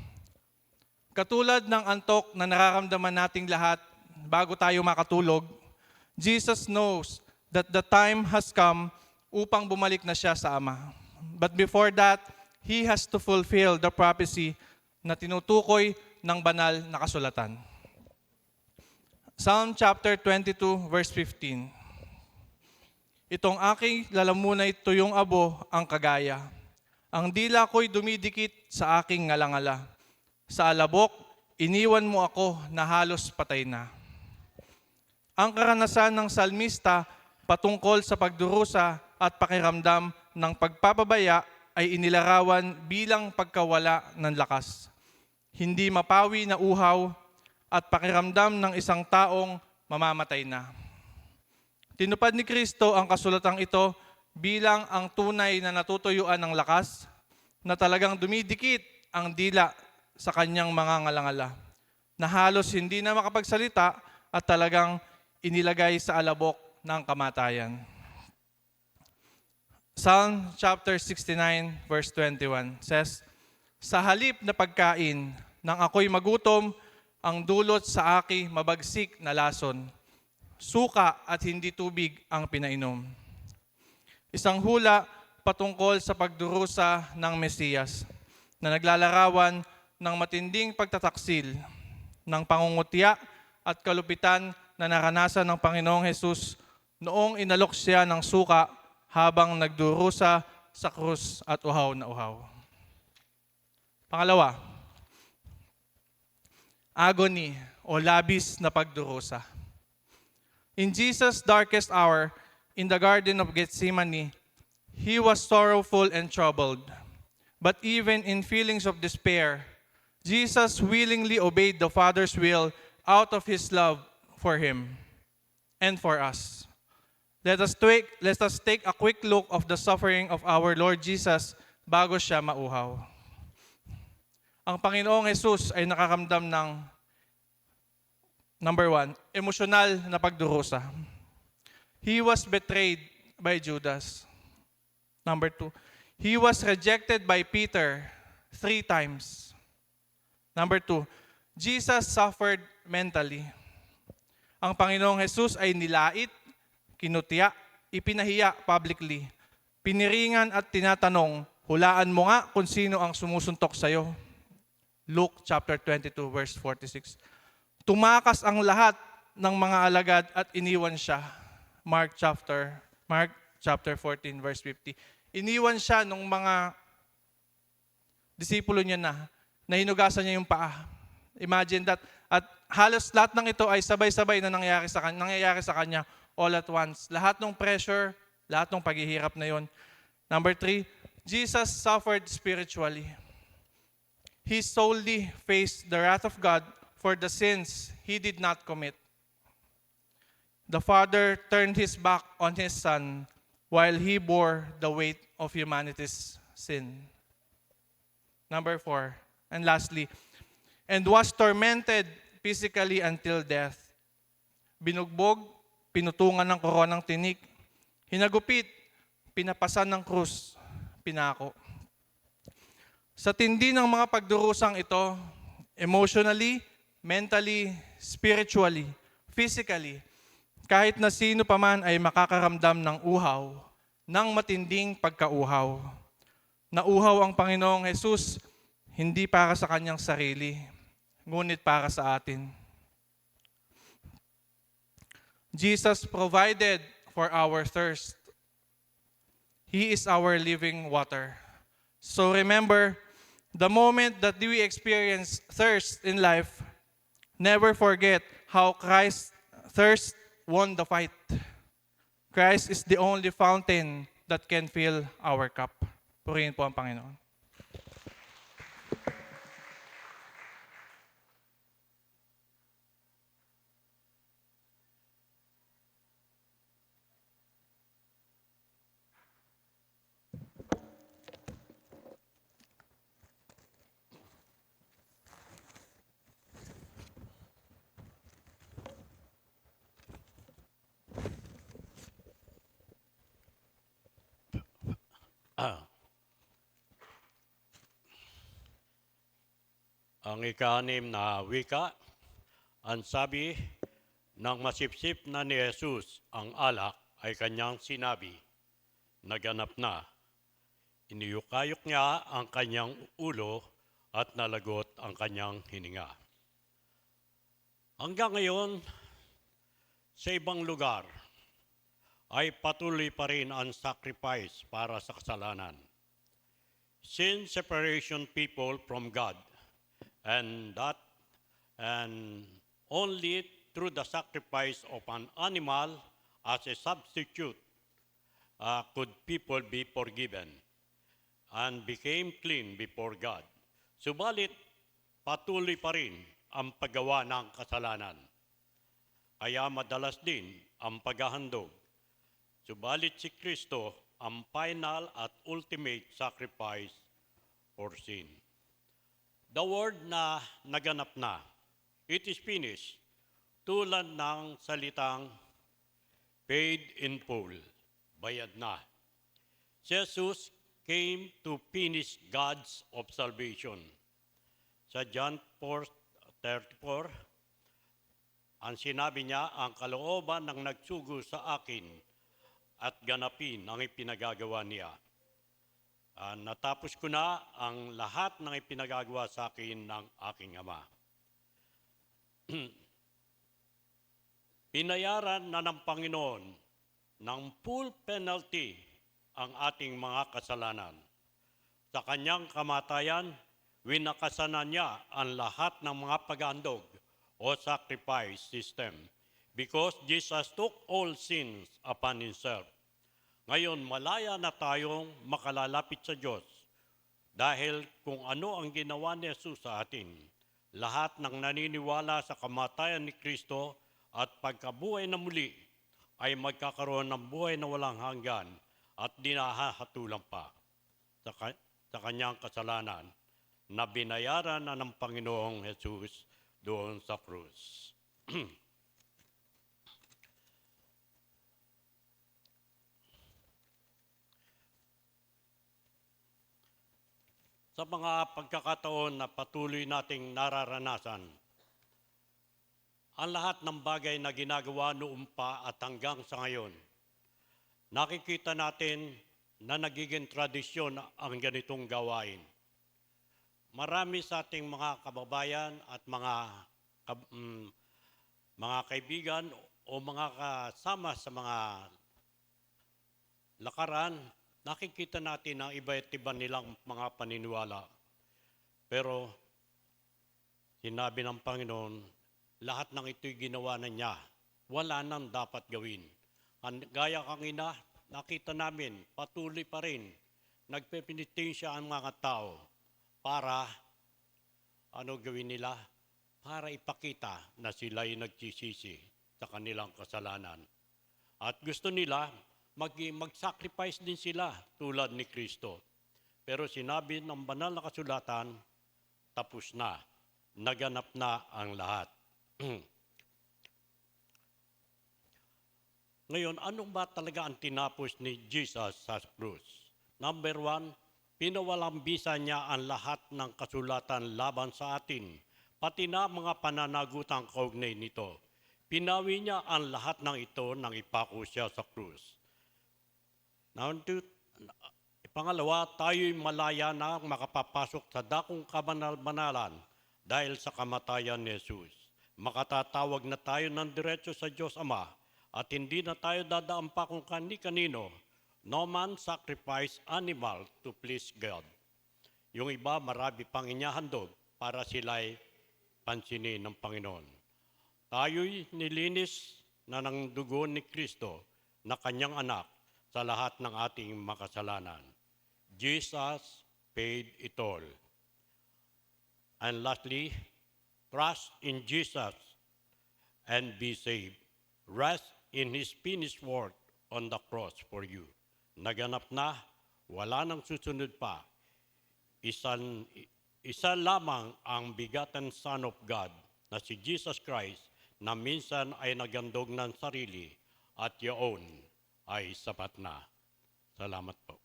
G: Katulad ng antok na nararamdaman nating lahat bago tayo makatulog, Jesus knows that the time has come upang bumalik na siya sa Ama. But before that, He has to fulfill the prophecy na tinutukoy ng banal na kasulatan. Psalm chapter 22, verse 15. Itong aking lalamunay tuyong abo ang kagaya. Ang dila ko'y dumidikit sa aking ngalangala. Sa alabok, iniwan mo ako na halos patay na. Ang karanasan ng salmista patungkol sa pagdurusa at pakiramdam ng pagpapabaya ay inilarawan bilang pagkawala ng lakas. Hindi mapawi na uhaw, at pakiramdam ng isang taong mamamatay na. Tinupad ni Kristo ang kasulatang ito bilang ang tunay na natutuyuan ng lakas na talagang dumidikit ang dila sa kanyang mga ngalangala, na halos hindi na makapagsalita at talagang inilagay sa alabok ng kamatayan. Psalm chapter 69 verse 21 says, "Sa halip na pagkain, nang ako'y magutom, ang dulot sa aki mabagsik na lason. Suka at hindi tubig ang pinainom." Isang hula patungkol sa pagdurusa ng Mesiyas na naglalarawan ng matinding pagtataksil, ng pangungutya at kalupitan na naranasan ng Panginoong Hesus noong inalok siya ng suka habang nagdurusa sa krus at uhaw na uhaw. Pangalawa, agony o labis na pagdurusa. In Jesus' darkest hour, in the Garden of Gethsemane, he was sorrowful and troubled. But even in feelings of despair, Jesus willingly obeyed the Father's will out of his love for him and for us. Let us take a quick look of the suffering of our Lord Jesus bago siya mauhaw. Ang Panginoong Jesus ay nakakamdam ng number 1, emosyonal na pagdurusa. He was betrayed by Judas. Number 2, he was rejected by Peter 3 times. Number 2, Jesus suffered mentally. Ang Panginoong Jesus ay nilait, kinutya, ipinahiya publicly, piniringan at tinatanong, "Hulaan mo nga kung sino ang sumusuntok sa'yo." Luke chapter 22 verse 46. Tumakas ang lahat ng mga alagad at iniwan siya. Mark chapter 14 verse 50. Iniwan siya ng mga disipulo niya na hinugasan niya yung paa. Imagine that. At halos lahat ng ito ay sabay-sabay na nangyayari sa kanya all at once. Lahat ng pressure, lahat ng paghihirap na yon. Number 3, Jesus suffered spiritually. He solely faced the wrath of God for the sins he did not commit. The Father turned his back on his Son while he bore the weight of humanity's sin. Number 4, and lastly, and was tormented physically until death. Binugbog, pinutungan ng koronang tinik, hinagupit, pinapasan ng krus, pinako. Sa tindi ng mga pagdurusang ito, emotionally, mentally, spiritually, physically, kahit na sino pa man ay makakaramdam ng uhaw, ng matinding pagkauhaw. Nauhaw ang Panginoong Jesus, hindi para sa kanyang sarili, ngunit para sa atin. Jesus provided for our thirst. He is our living water. So remember, the moment that we experience thirst in life, never forget how Christ's thirst won the fight. Christ is the only fountain that can fill our cup. Purihin po ang Panginoon.
H: Ang ika-6 na wika, ang sabi ng masipsip na ni Jesus, ang alak ay kanyang sinabi, naganap na. Iniyukayok niya ang kanyang ulo at nalagot ang kanyang hininga. Hanggang ngayon, sa ibang lugar, ay patuloy pa rin ang sacrifice para sa kasalanan. Sin separation people from God, and only through the sacrifice of an animal as a substitute could people be forgiven and became clean before God. Subalit, patuloy pa rin ang paggawa ng kasalanan. Kaya madalas din ang paghahandog. Subalit si Kristo ang final at ultimate sacrifice for sin. The word na naganap na, it is finished, tulad ng salitang paid in full, bayad na. Jesus came to finish God's of salvation. Sa John 4:34, ang sinabi niya, ang kalooban ng nagsugo sa akin at ganapin ang ipinagagawa niya. Natapos ko na ang lahat ng ipinagagawa sa akin ng aking Ama. Pinayaran na ng Panginoon ng full penalty ang ating mga kasalanan. Sa kanyang kamatayan, winakasanan niya ang lahat ng mga pag-aandog o sacrifice system because Jesus took all sins upon himself. Ngayon, malaya na tayong makalalapit sa Diyos dahil kung ano ang ginawa ni Jesus sa atin. Lahat ng naniniwala sa kamatayan ni Kristo at pagkabuhay na muli ay magkakaroon ng buhay na walang hanggan at dinahahatulan pa sa kanyang kasalanan na binayaran na ng Panginoong Jesus doon sa krus. Sa mga pagkakataon na patuloy nating nararanasan, ang lahat ng bagay na ginagawa noon pa at hanggang sa ngayon, nakikita natin na nagiging tradisyon ang ganitong gawain. Marami sa ating mga kababayan at mga kaibigan o mga kasama sa mga lakaran, nakikita natin ang iba't iba nilang mga paniniwala. Pero sinabi ng Panginoon, lahat ng ito'y ginawa na niya. Wala nang dapat gawin. Gaya kanina, nakita namin, patuloy pa rin. Nagpepinitensya ang mga tao para, gawin nila? Para ipakita na sila'y nagsisisi sa kanilang kasalanan. At gusto nila, mag-sacrifice din sila tulad ni Kristo. Pero sinabi ng banal na kasulatan, tapos na, naganap na ang lahat. Ngayon, anong ba talaga ang tinapos ni Jesus sa krus? Number 1, pinawalambisan niya ang lahat ng kasulatan laban sa atin, pati na mga pananagutang kaugnay nito. Pinawi niya ang lahat ng ito nang ipako siya sa krus. Pangalawa, tayo'y malaya na makapapasok sa dakong kabanal-banalan dahil sa kamatayan ni Jesus. Makatatawag na tayo ng diretso sa Diyos Ama at hindi na tayo dadaan pa kung kani-kanino. No man sacrifice animal to please God. Yung iba, marami pang inihahandog para sila'y pansinin ng Panginoon. Tayo'y nilinis na ng dugo ni Kristo na kanyang anak sa lahat ng ating makasalanan. Jesus paid it all. And lastly, trust in Jesus and be saved. Rest in His finished work on the cross for you. Naganap na, wala nang susunod pa. Isa lamang ang bigatan Son of God na si Jesus Christ na minsan ay nagandog ng sarili at yaon ay sapat na. Salamat po.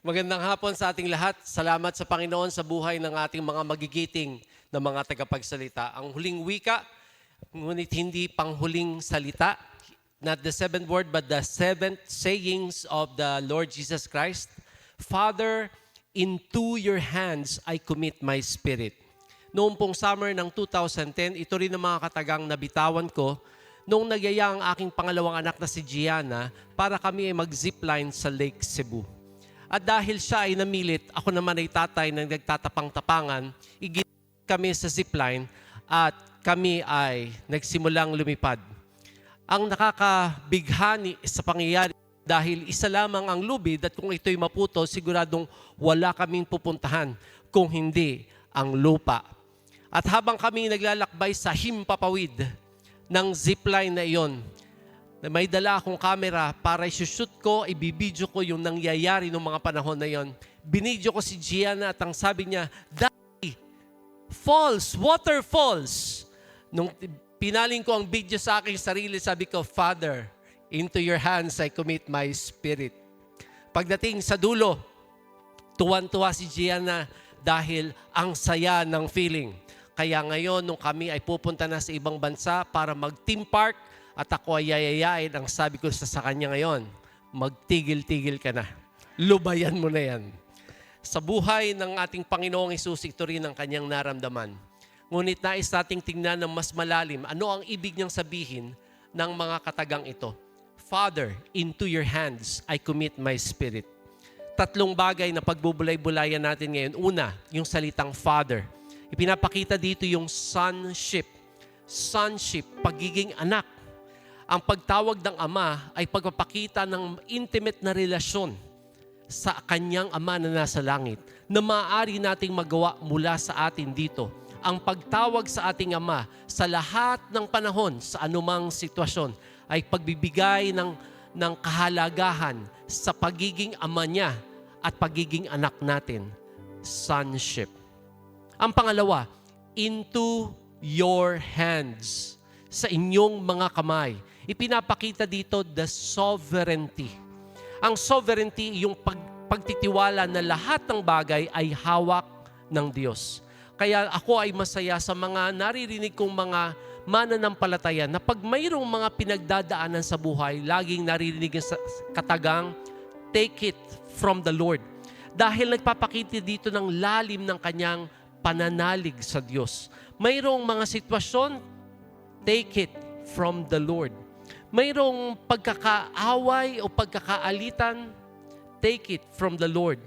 I: Magandang hapon sa ating lahat. Salamat sa Panginoon sa buhay ng ating mga magigiting na mga tagapagsalita. Ang huling wika, ngunit hindi panghuling salita. Not the seventh word, but the seventh sayings of the Lord Jesus Christ. Father, into your hands I commit my spirit. Noong pong summer ng 2010, ito rin ang mga katagang nabitawan ko noong nagyaya ang aking pangalawang anak na si Gianna para kami ay mag-zipline sa Lake Cebu. At dahil siya ay namilit, ako naman ay tatay na nagtatapang-tapangan, igit kami sa zipline at kami ay nagsimulang lumipad. Ang nakakabighani sa pangyayari dahil isa lamang ang lubid at kung ito'y maputo, siguradong wala kaming pupuntahan kung hindi ang lupa. At habang kami naglalakbay sa himpapawid ng zipline na iyon, may dala akong camera para isushoot ko, ibibidyo ko yung nangyayari ng mga panahon na iyon. Binidyo ko si Gianna at ang sabi niya, Daddy, falls, waterfalls. Nung pinaling ko ang video sa aking sarili, sabi ko, Father, into your hands I commit my spirit. Pagdating sa dulo, tuwan-tuwa si Gianna dahil ang saya ng feeling. Kaya ngayon, nung kami ay pupunta na sa ibang bansa para mag-theme park, at ako ay yayayain, ang sabi ko sa kanya ngayon, magtigil-tigil ka na. Lubayan mo na yan. Sa buhay ng ating Panginoong Hesus, ito rin ang kanyang naramdaman. Ngunit nais nating tingnan ng mas malalim, ano ang ibig niyang sabihin ng mga katagang ito. Father, into your hands I commit my spirit. Tatlong bagay na pagbubulay-bulayan natin ngayon. Una, yung salitang Father. Ipinapakita dito yung sonship. Sonship, pagiging anak. Ang pagtawag ng Ama ay pagpapakita ng intimate na relasyon sa kanyang Ama na nasa langit na maaari nating magawa mula sa atin dito. Ang pagtawag sa ating Ama sa lahat ng panahon, sa anumang sitwasyon, ay pagbibigay ng kahalagahan sa pagiging Ama niya at pagiging anak natin. Sonship. Ang pangalawa, into your hands. Sa inyong mga kamay. Ipinapakita dito the sovereignty. Ang sovereignty, yung pagtitiwala na lahat ng bagay ay hawak ng Diyos. Kaya ako ay masaya sa mga naririnig kong mga mananampalataya na pag mayroong mga pinagdadaanan sa buhay, laging naririnig sa katagang, take it from the Lord. Dahil nagpapakita dito ng lalim ng kanyang pananalig sa Diyos. Mayroong mga sitwasyon, take it from the Lord. Mayroong pagkakaaway o pagkakaalitan, take it from the Lord.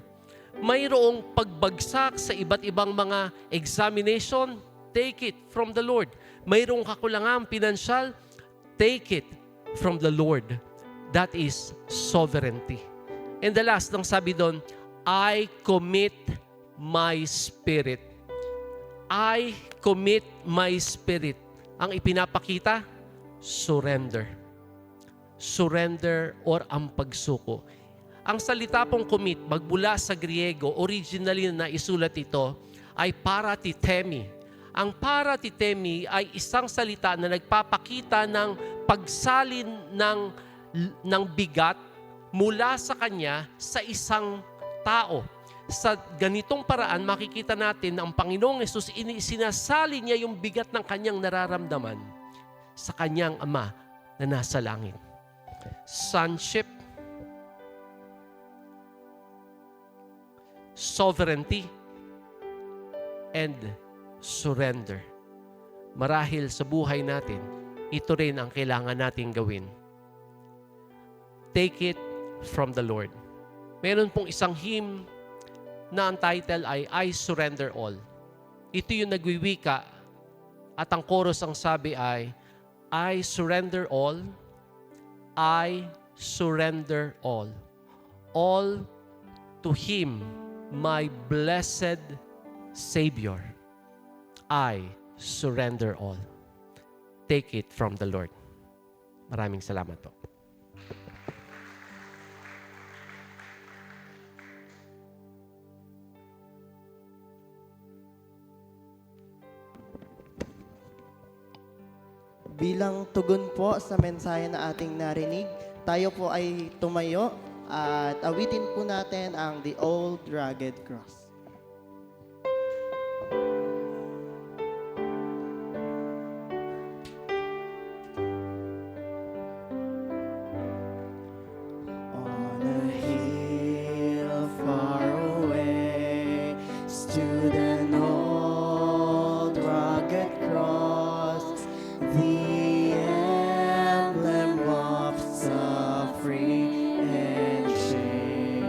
I: Mayroong pagbagsak sa iba't ibang mga examination, take it from the Lord. Mayroong kakulangan pinansyal, take it from the Lord. That is sovereignty. And the last, nang sabi doon, I commit my spirit. I commit my spirit. Ang ipinapakita, surrender. Surrender or ang pagsuko. Ang salita pong commit, magbula sa Griego, originally na isulat ito, ay paratithemi. Ang paratithemi ay isang salita na nagpapakita ng pagsalin ng bigat mula sa kanya sa isang tao. Sa ganitong paraan, makikita natin na ang Panginoong Hesus, sinasali niya yung bigat ng kanyang nararamdaman sa kanyang Ama na nasa langit. Sonship, sovereignty, and surrender. Marahil sa buhay natin, ito rin ang kailangan nating gawin. Take it from the Lord. Meron pong isang hymn na ang title ay I Surrender All. Ito yung nagwiwika at ang chorus ang sabi ay I surrender all, I surrender all. All to Him, my blessed Savior. I surrender all. Take it from the Lord. Maraming salamat po.
B: Bilang tugon po sa mensahe na ating narinig, tayo po ay tumayo at awitin po natin ang The Old Rugged Cross. On a hill far away stood an old rugged cross, the emblem of suffering and shame.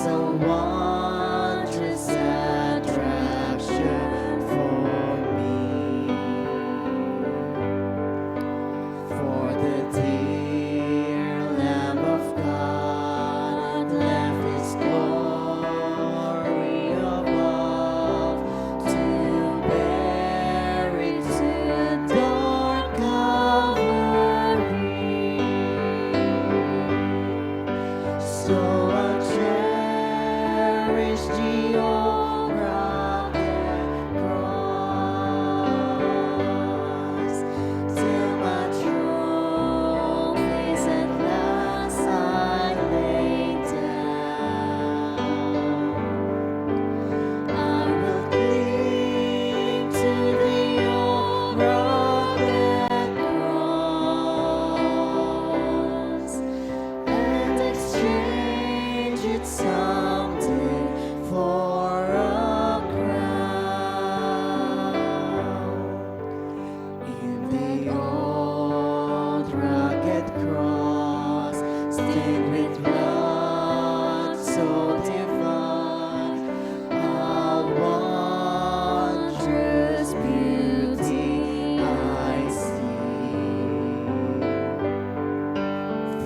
B: a wondrous attraction for me. For the dear Lamb of God left His glory above to bear it to dark Calvary. So I'll cherish the old rugged cross till my trophies at last I lay down. I will cling to the old rugged cross and exchange it someday for a crown. In the old rugged cross, stained with blood so divine, a wondrous beauty I see.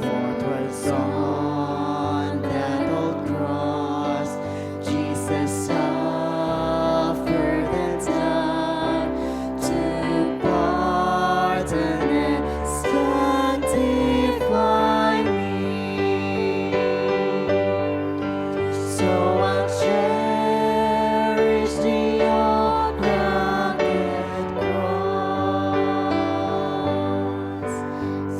B: For 'twas on that old cross Jesus suffered and died to pardon and sanctify me. So I'll cherish the old rugged cross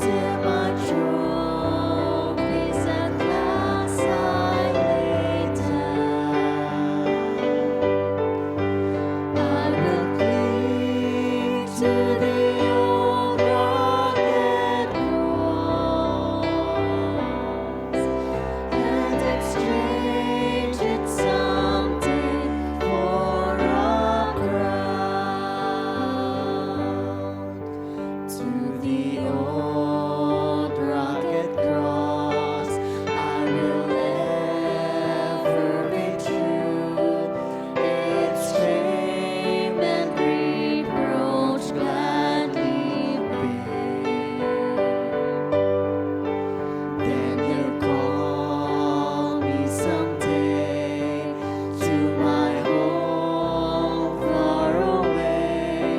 B: till my trophies at last I lay down. I will cling to the old rugged cross and exchange it someday for a crown. To the old rugged cross I will ever be true, its shame and reproach gladly bear. Then He'll call me someday to my home far away,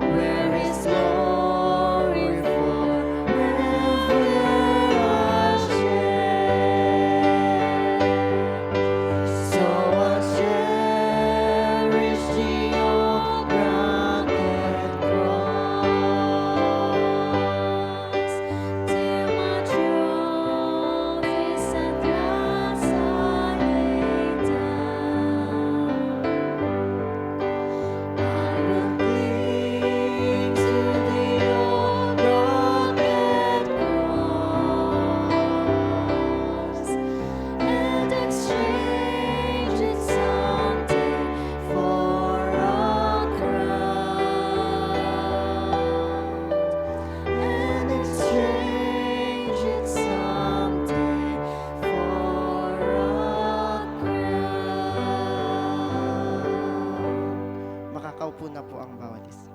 B: where His glory forever I'll share. So I'll cherish the old rugged cross till my trophies at last I lay down. I will cling to the old rugged cross and exchange it someday for a crown. And exchange it someday for a crown. Makakaupo na po ang bawat isa.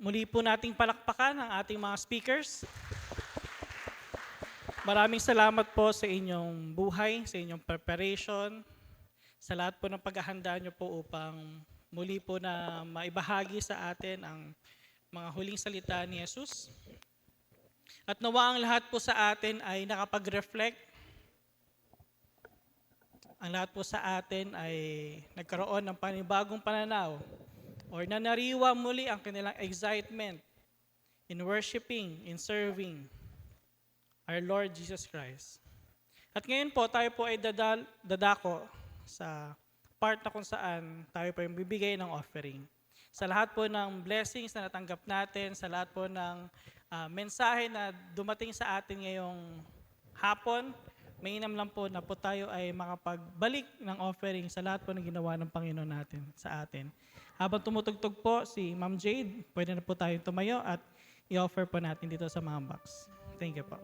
A: Muli po nating palakpakan ang ating mga speakers. Maraming salamat po sa inyong buhay, sa inyong preparation, sa lahat po ng paghahanda nyo po upang muli po na maibahagi sa atin ang mga huling salita ni Jesus. At nawa ang lahat po sa atin ay nakapag-reflect. Ang lahat po sa atin ay nagkaroon ng panibagong pananaw or nanariwa muli ang kanilang excitement in worshiping, in serving our Lord Jesus Christ. At ngayon po, tayo po ay dadako sa part na kung saan tayo po yung bibigay ng offering. Sa lahat po ng blessings na natanggap natin, sa lahat po ng mensahe na dumating sa atin ngayong hapon, mainam lang po na po tayo ay makapagbalik ng offering sa lahat po ng ginawa ng Panginoon natin sa atin. Habang tumutugtog po si Ma'am Jade, pwede na po tayong tumayo at i-offer po natin dito sa mga box. Thank you po.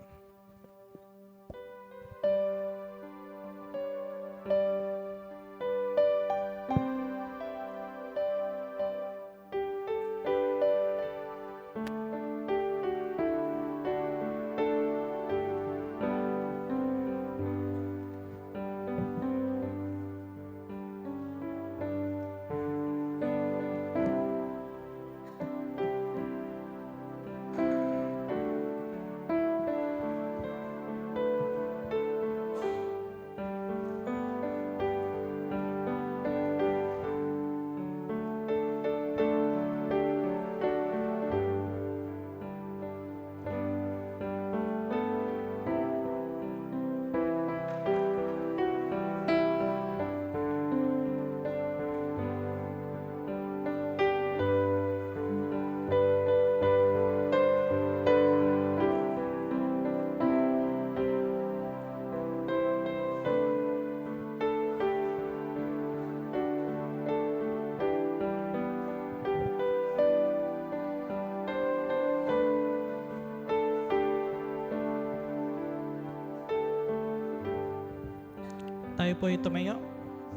A: Tayo po ay tumayo,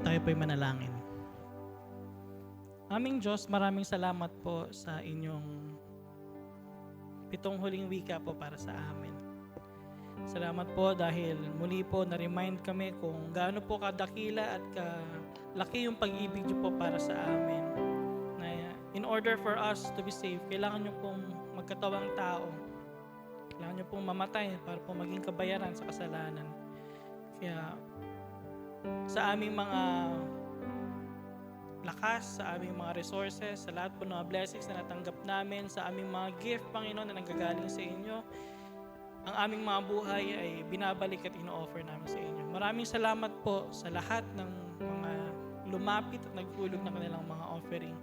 A: tayo po ay manalangin. Aming Diyos, maraming salamat po sa inyong 7 huling wika po para sa amin. Salamat po dahil muli po na-remind kami kung gaano po kadakila at kalaki yung pag-ibig niyo po para sa amin. Na in order for us to be saved, kailangan niyo pong magkatawang tao. Kailangan niyo pong mamatay para po maging kabayaran sa kasalanan. Kaya sa aming mga lakas, sa aming mga resources, sa lahat po ng mga blessings na natanggap namin, sa aming mga gift, Panginoon, na nanggagaling sa inyo, ang aming mga buhay ay binabalik at ino-offer namin sa inyo. Maraming salamat po sa lahat ng mga lumapit at nagpulog ng kanilang mga offering.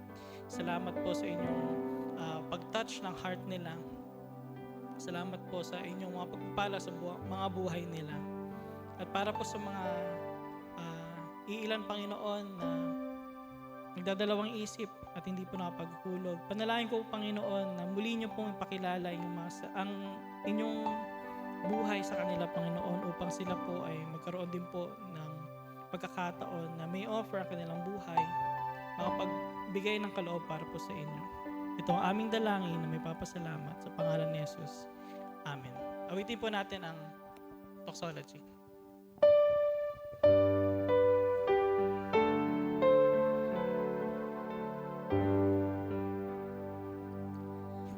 A: Salamat po sa inyong pag-touch ng heart nila. Salamat po sa inyong mga pagpapala sa mga buhay nila. At para po sa mga iilan, Panginoon, na nagdadalawang isip at hindi po nakapagkulog. Panalangin ko, Panginoon, na muli niyo pong ipakilala ang inyong buhay sa kanila, Panginoon, upang sila po ay magkaroon din po ng pagkakataon na may offer ang kanilang buhay, makapagbigay ng kaloob para po sa inyo. Ito ang aming dalangin na may papasalamat sa pangalan ni Jesus. Amen. Awitin po natin ang doxology.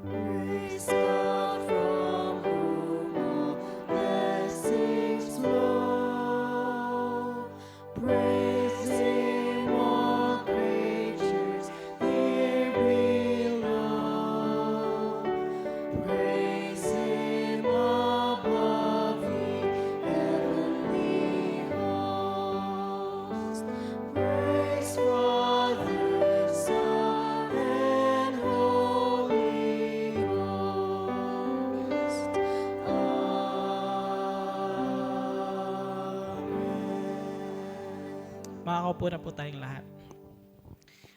B: Praise God from whom all blessings flow. Praise Him, all creatures here below. Praise Him above the heavenly host. Praise Father, Son, and Holy Ghost. Amen.
A: Makakaupo na po tayong lahat.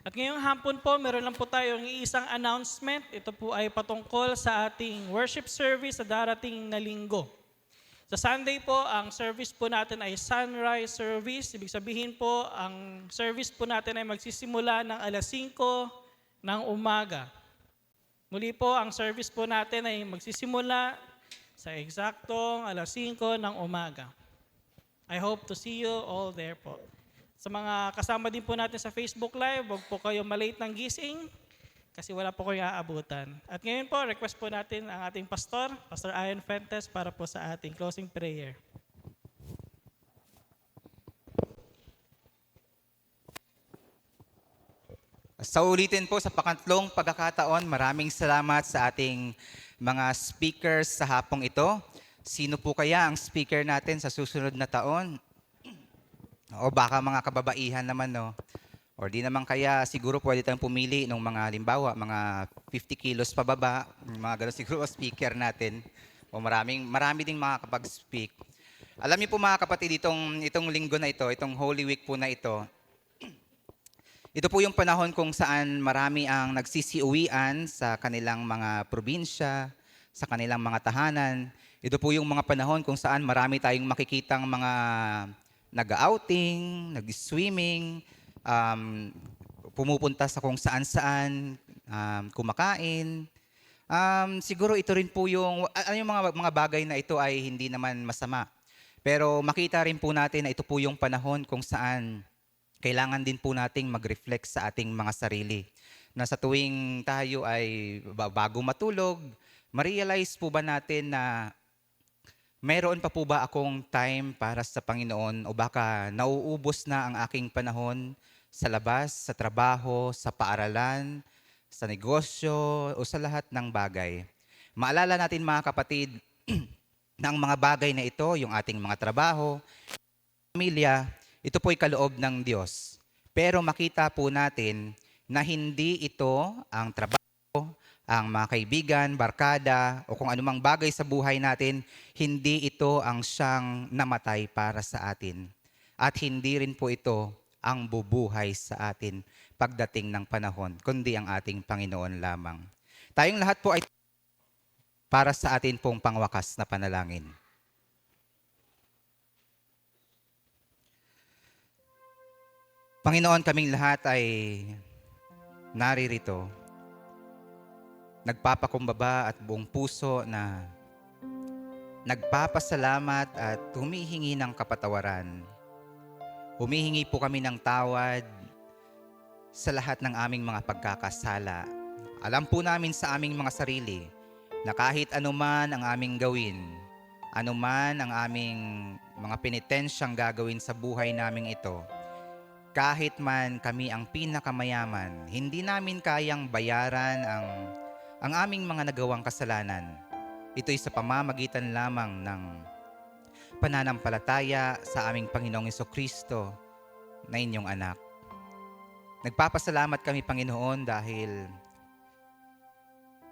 A: At ngayong hapon po, meron lang po tayong isang announcement. Ito po ay patungkol sa ating worship service sa darating na linggo. Sa Sunday po, ang service po natin ay sunrise service. Ibig sabihin po, ang service po natin ay magsisimula ng alas 5 ng umaga. Muli po, ang service po natin ay magsisimula sa eksaktong alas 5 ng umaga. I hope to see you all there po. Sa mga kasama din po natin sa Facebook Live, huwag po kayo malate ng gising kasi wala po kayong aabutan. At ngayon po, request po natin ang ating pastor, Pastor Ian Fuentes, para po sa ating closing prayer.
J: Sa ulitin po sa pangatlong pagkakataon, maraming salamat sa ating mga speakers sa hapong ito. Sino po kaya ang speaker natin sa susunod na taon? O baka mga kababaihan naman, no? Or di naman kaya siguro pwede tayong pumili ng mga halimbawa, mga 50 kilos pababa, mga ganun siguro speaker natin. O marami ding makakapag-speak. Alam niyo po mga kapatid, itong linggo na ito, itong Holy Week po na ito Ito po yung panahon kung saan marami ang nagsisiuwian sa kanilang mga probinsya, sa kanilang mga tahanan. Ito po yung mga panahon kung saan marami tayong makikitang mga nag-outing, nag-swimming, pumupunta sa kung saan-saan, kumakain. Siguro ito rin po yung mga bagay na ito ay hindi naman masama. Pero makita rin po natin na ito po yung panahon kung saan kailangan din po nating mag-reflect sa ating mga sarili. Na sa tuwing tayo ay bago matulog, ma-realize po ba natin na mayroon pa po ba akong time para sa Panginoon o baka nauubos na ang aking panahon sa labas, sa trabaho, sa paaralan, sa negosyo o sa lahat ng bagay. Maalala natin mga kapatid na ang mga bagay na ito, yung ating mga trabaho, pamilya, ito po'y kaloob ng Diyos. Pero makita po natin na hindi ito ang trabaho, ang mga kaibigan, barkada, o kung anumang bagay sa buhay natin, hindi ito ang siyang namatay para sa atin. At hindi rin po ito ang bubuhay sa atin pagdating ng panahon, kundi ang ating Panginoon lamang. Tayong lahat po ay para sa atin pong pangwakas na panalangin. Panginoon, kaming lahat ay naririto, nagpapakumbaba at buong puso na nagpapasalamat at humihingi ng kapatawaran. Humihingi po kami ng tawad sa lahat ng aming mga pagkakasala. Alam po namin sa aming mga sarili na kahit anuman ang aming gawin, anuman ang aming mga penitensyang gagawin sa buhay naming ito, kahit man kami ang pinakamayaman, hindi namin kayang bayaran ang aming mga nagawang kasalanan. Ito'y sa pamamagitan lamang ng pananampalataya sa aming Panginoong Jesucristo na inyong anak. Nagpapasalamat kami, Panginoon, dahil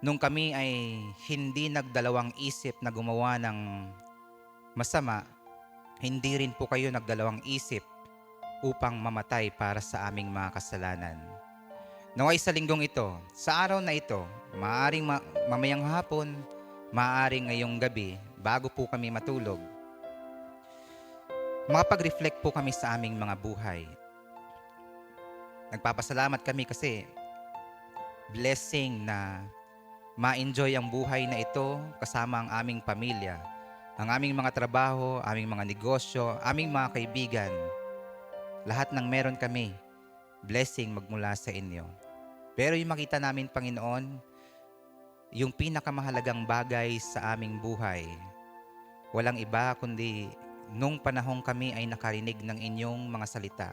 J: nung kami ay hindi nagdalawang isip na gumawa ng masama, hindi rin po kayo nagdalawang isip upang mamatay para sa aming mga kasalanan. Naway sa linggong ito, sa araw na ito, maaaring mamayang hapon, maaaring ngayong gabi, bago po kami matulog, makapag-reflect po kami sa aming mga buhay. Nagpapasalamat kami kasi blessing na ma-enjoy ang buhay na ito kasama ang aming pamilya, ang aming mga trabaho, aming mga negosyo, aming mga kaibigan. Lahat ng meron kami, blessing magmula sa inyo. Pero yung makita namin, Panginoon, yung pinakamahalagang bagay sa aming buhay, walang iba kundi nung panahong kami ay nakarinig ng inyong mga salita.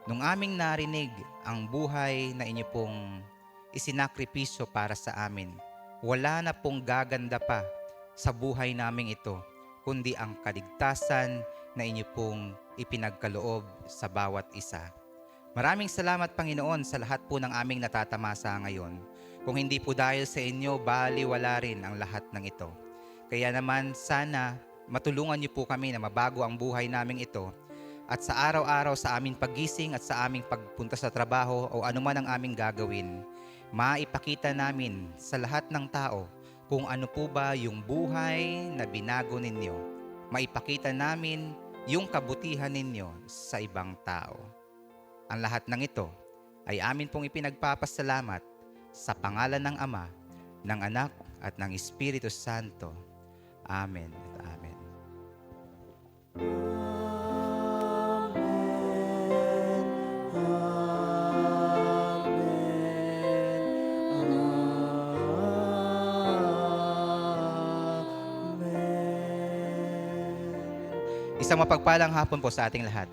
J: Nung aming narinig ang buhay na inyo pong isinakripisyo para sa amin, wala na pong gaganda pa sa buhay naming ito, kundi ang kaligtasan na inyo pong ipinagkaloob sa bawat isa. Maraming salamat, Panginoon, sa lahat po ng aming natatamasa ngayon. Kung hindi po dahil sa inyo, baliwala rin ang lahat ng ito. Kaya naman sana matulungan niyo po kami na mabago ang buhay naming ito at sa araw-araw sa aming paggising at sa aming pagpunta sa trabaho o anuman ang aming gagawin, maipakita namin sa lahat ng tao kung ano po ba yung buhay na binago ninyo. Maipakita namin yung kabutihan ninyo sa ibang tao. Ang lahat ng ito ay amin pong ipinagpapasalamat sa pangalan ng Ama, ng Anak at ng Espiritu Santo. Amen at amen. Isang mapagpalang hapon po sa ating lahat.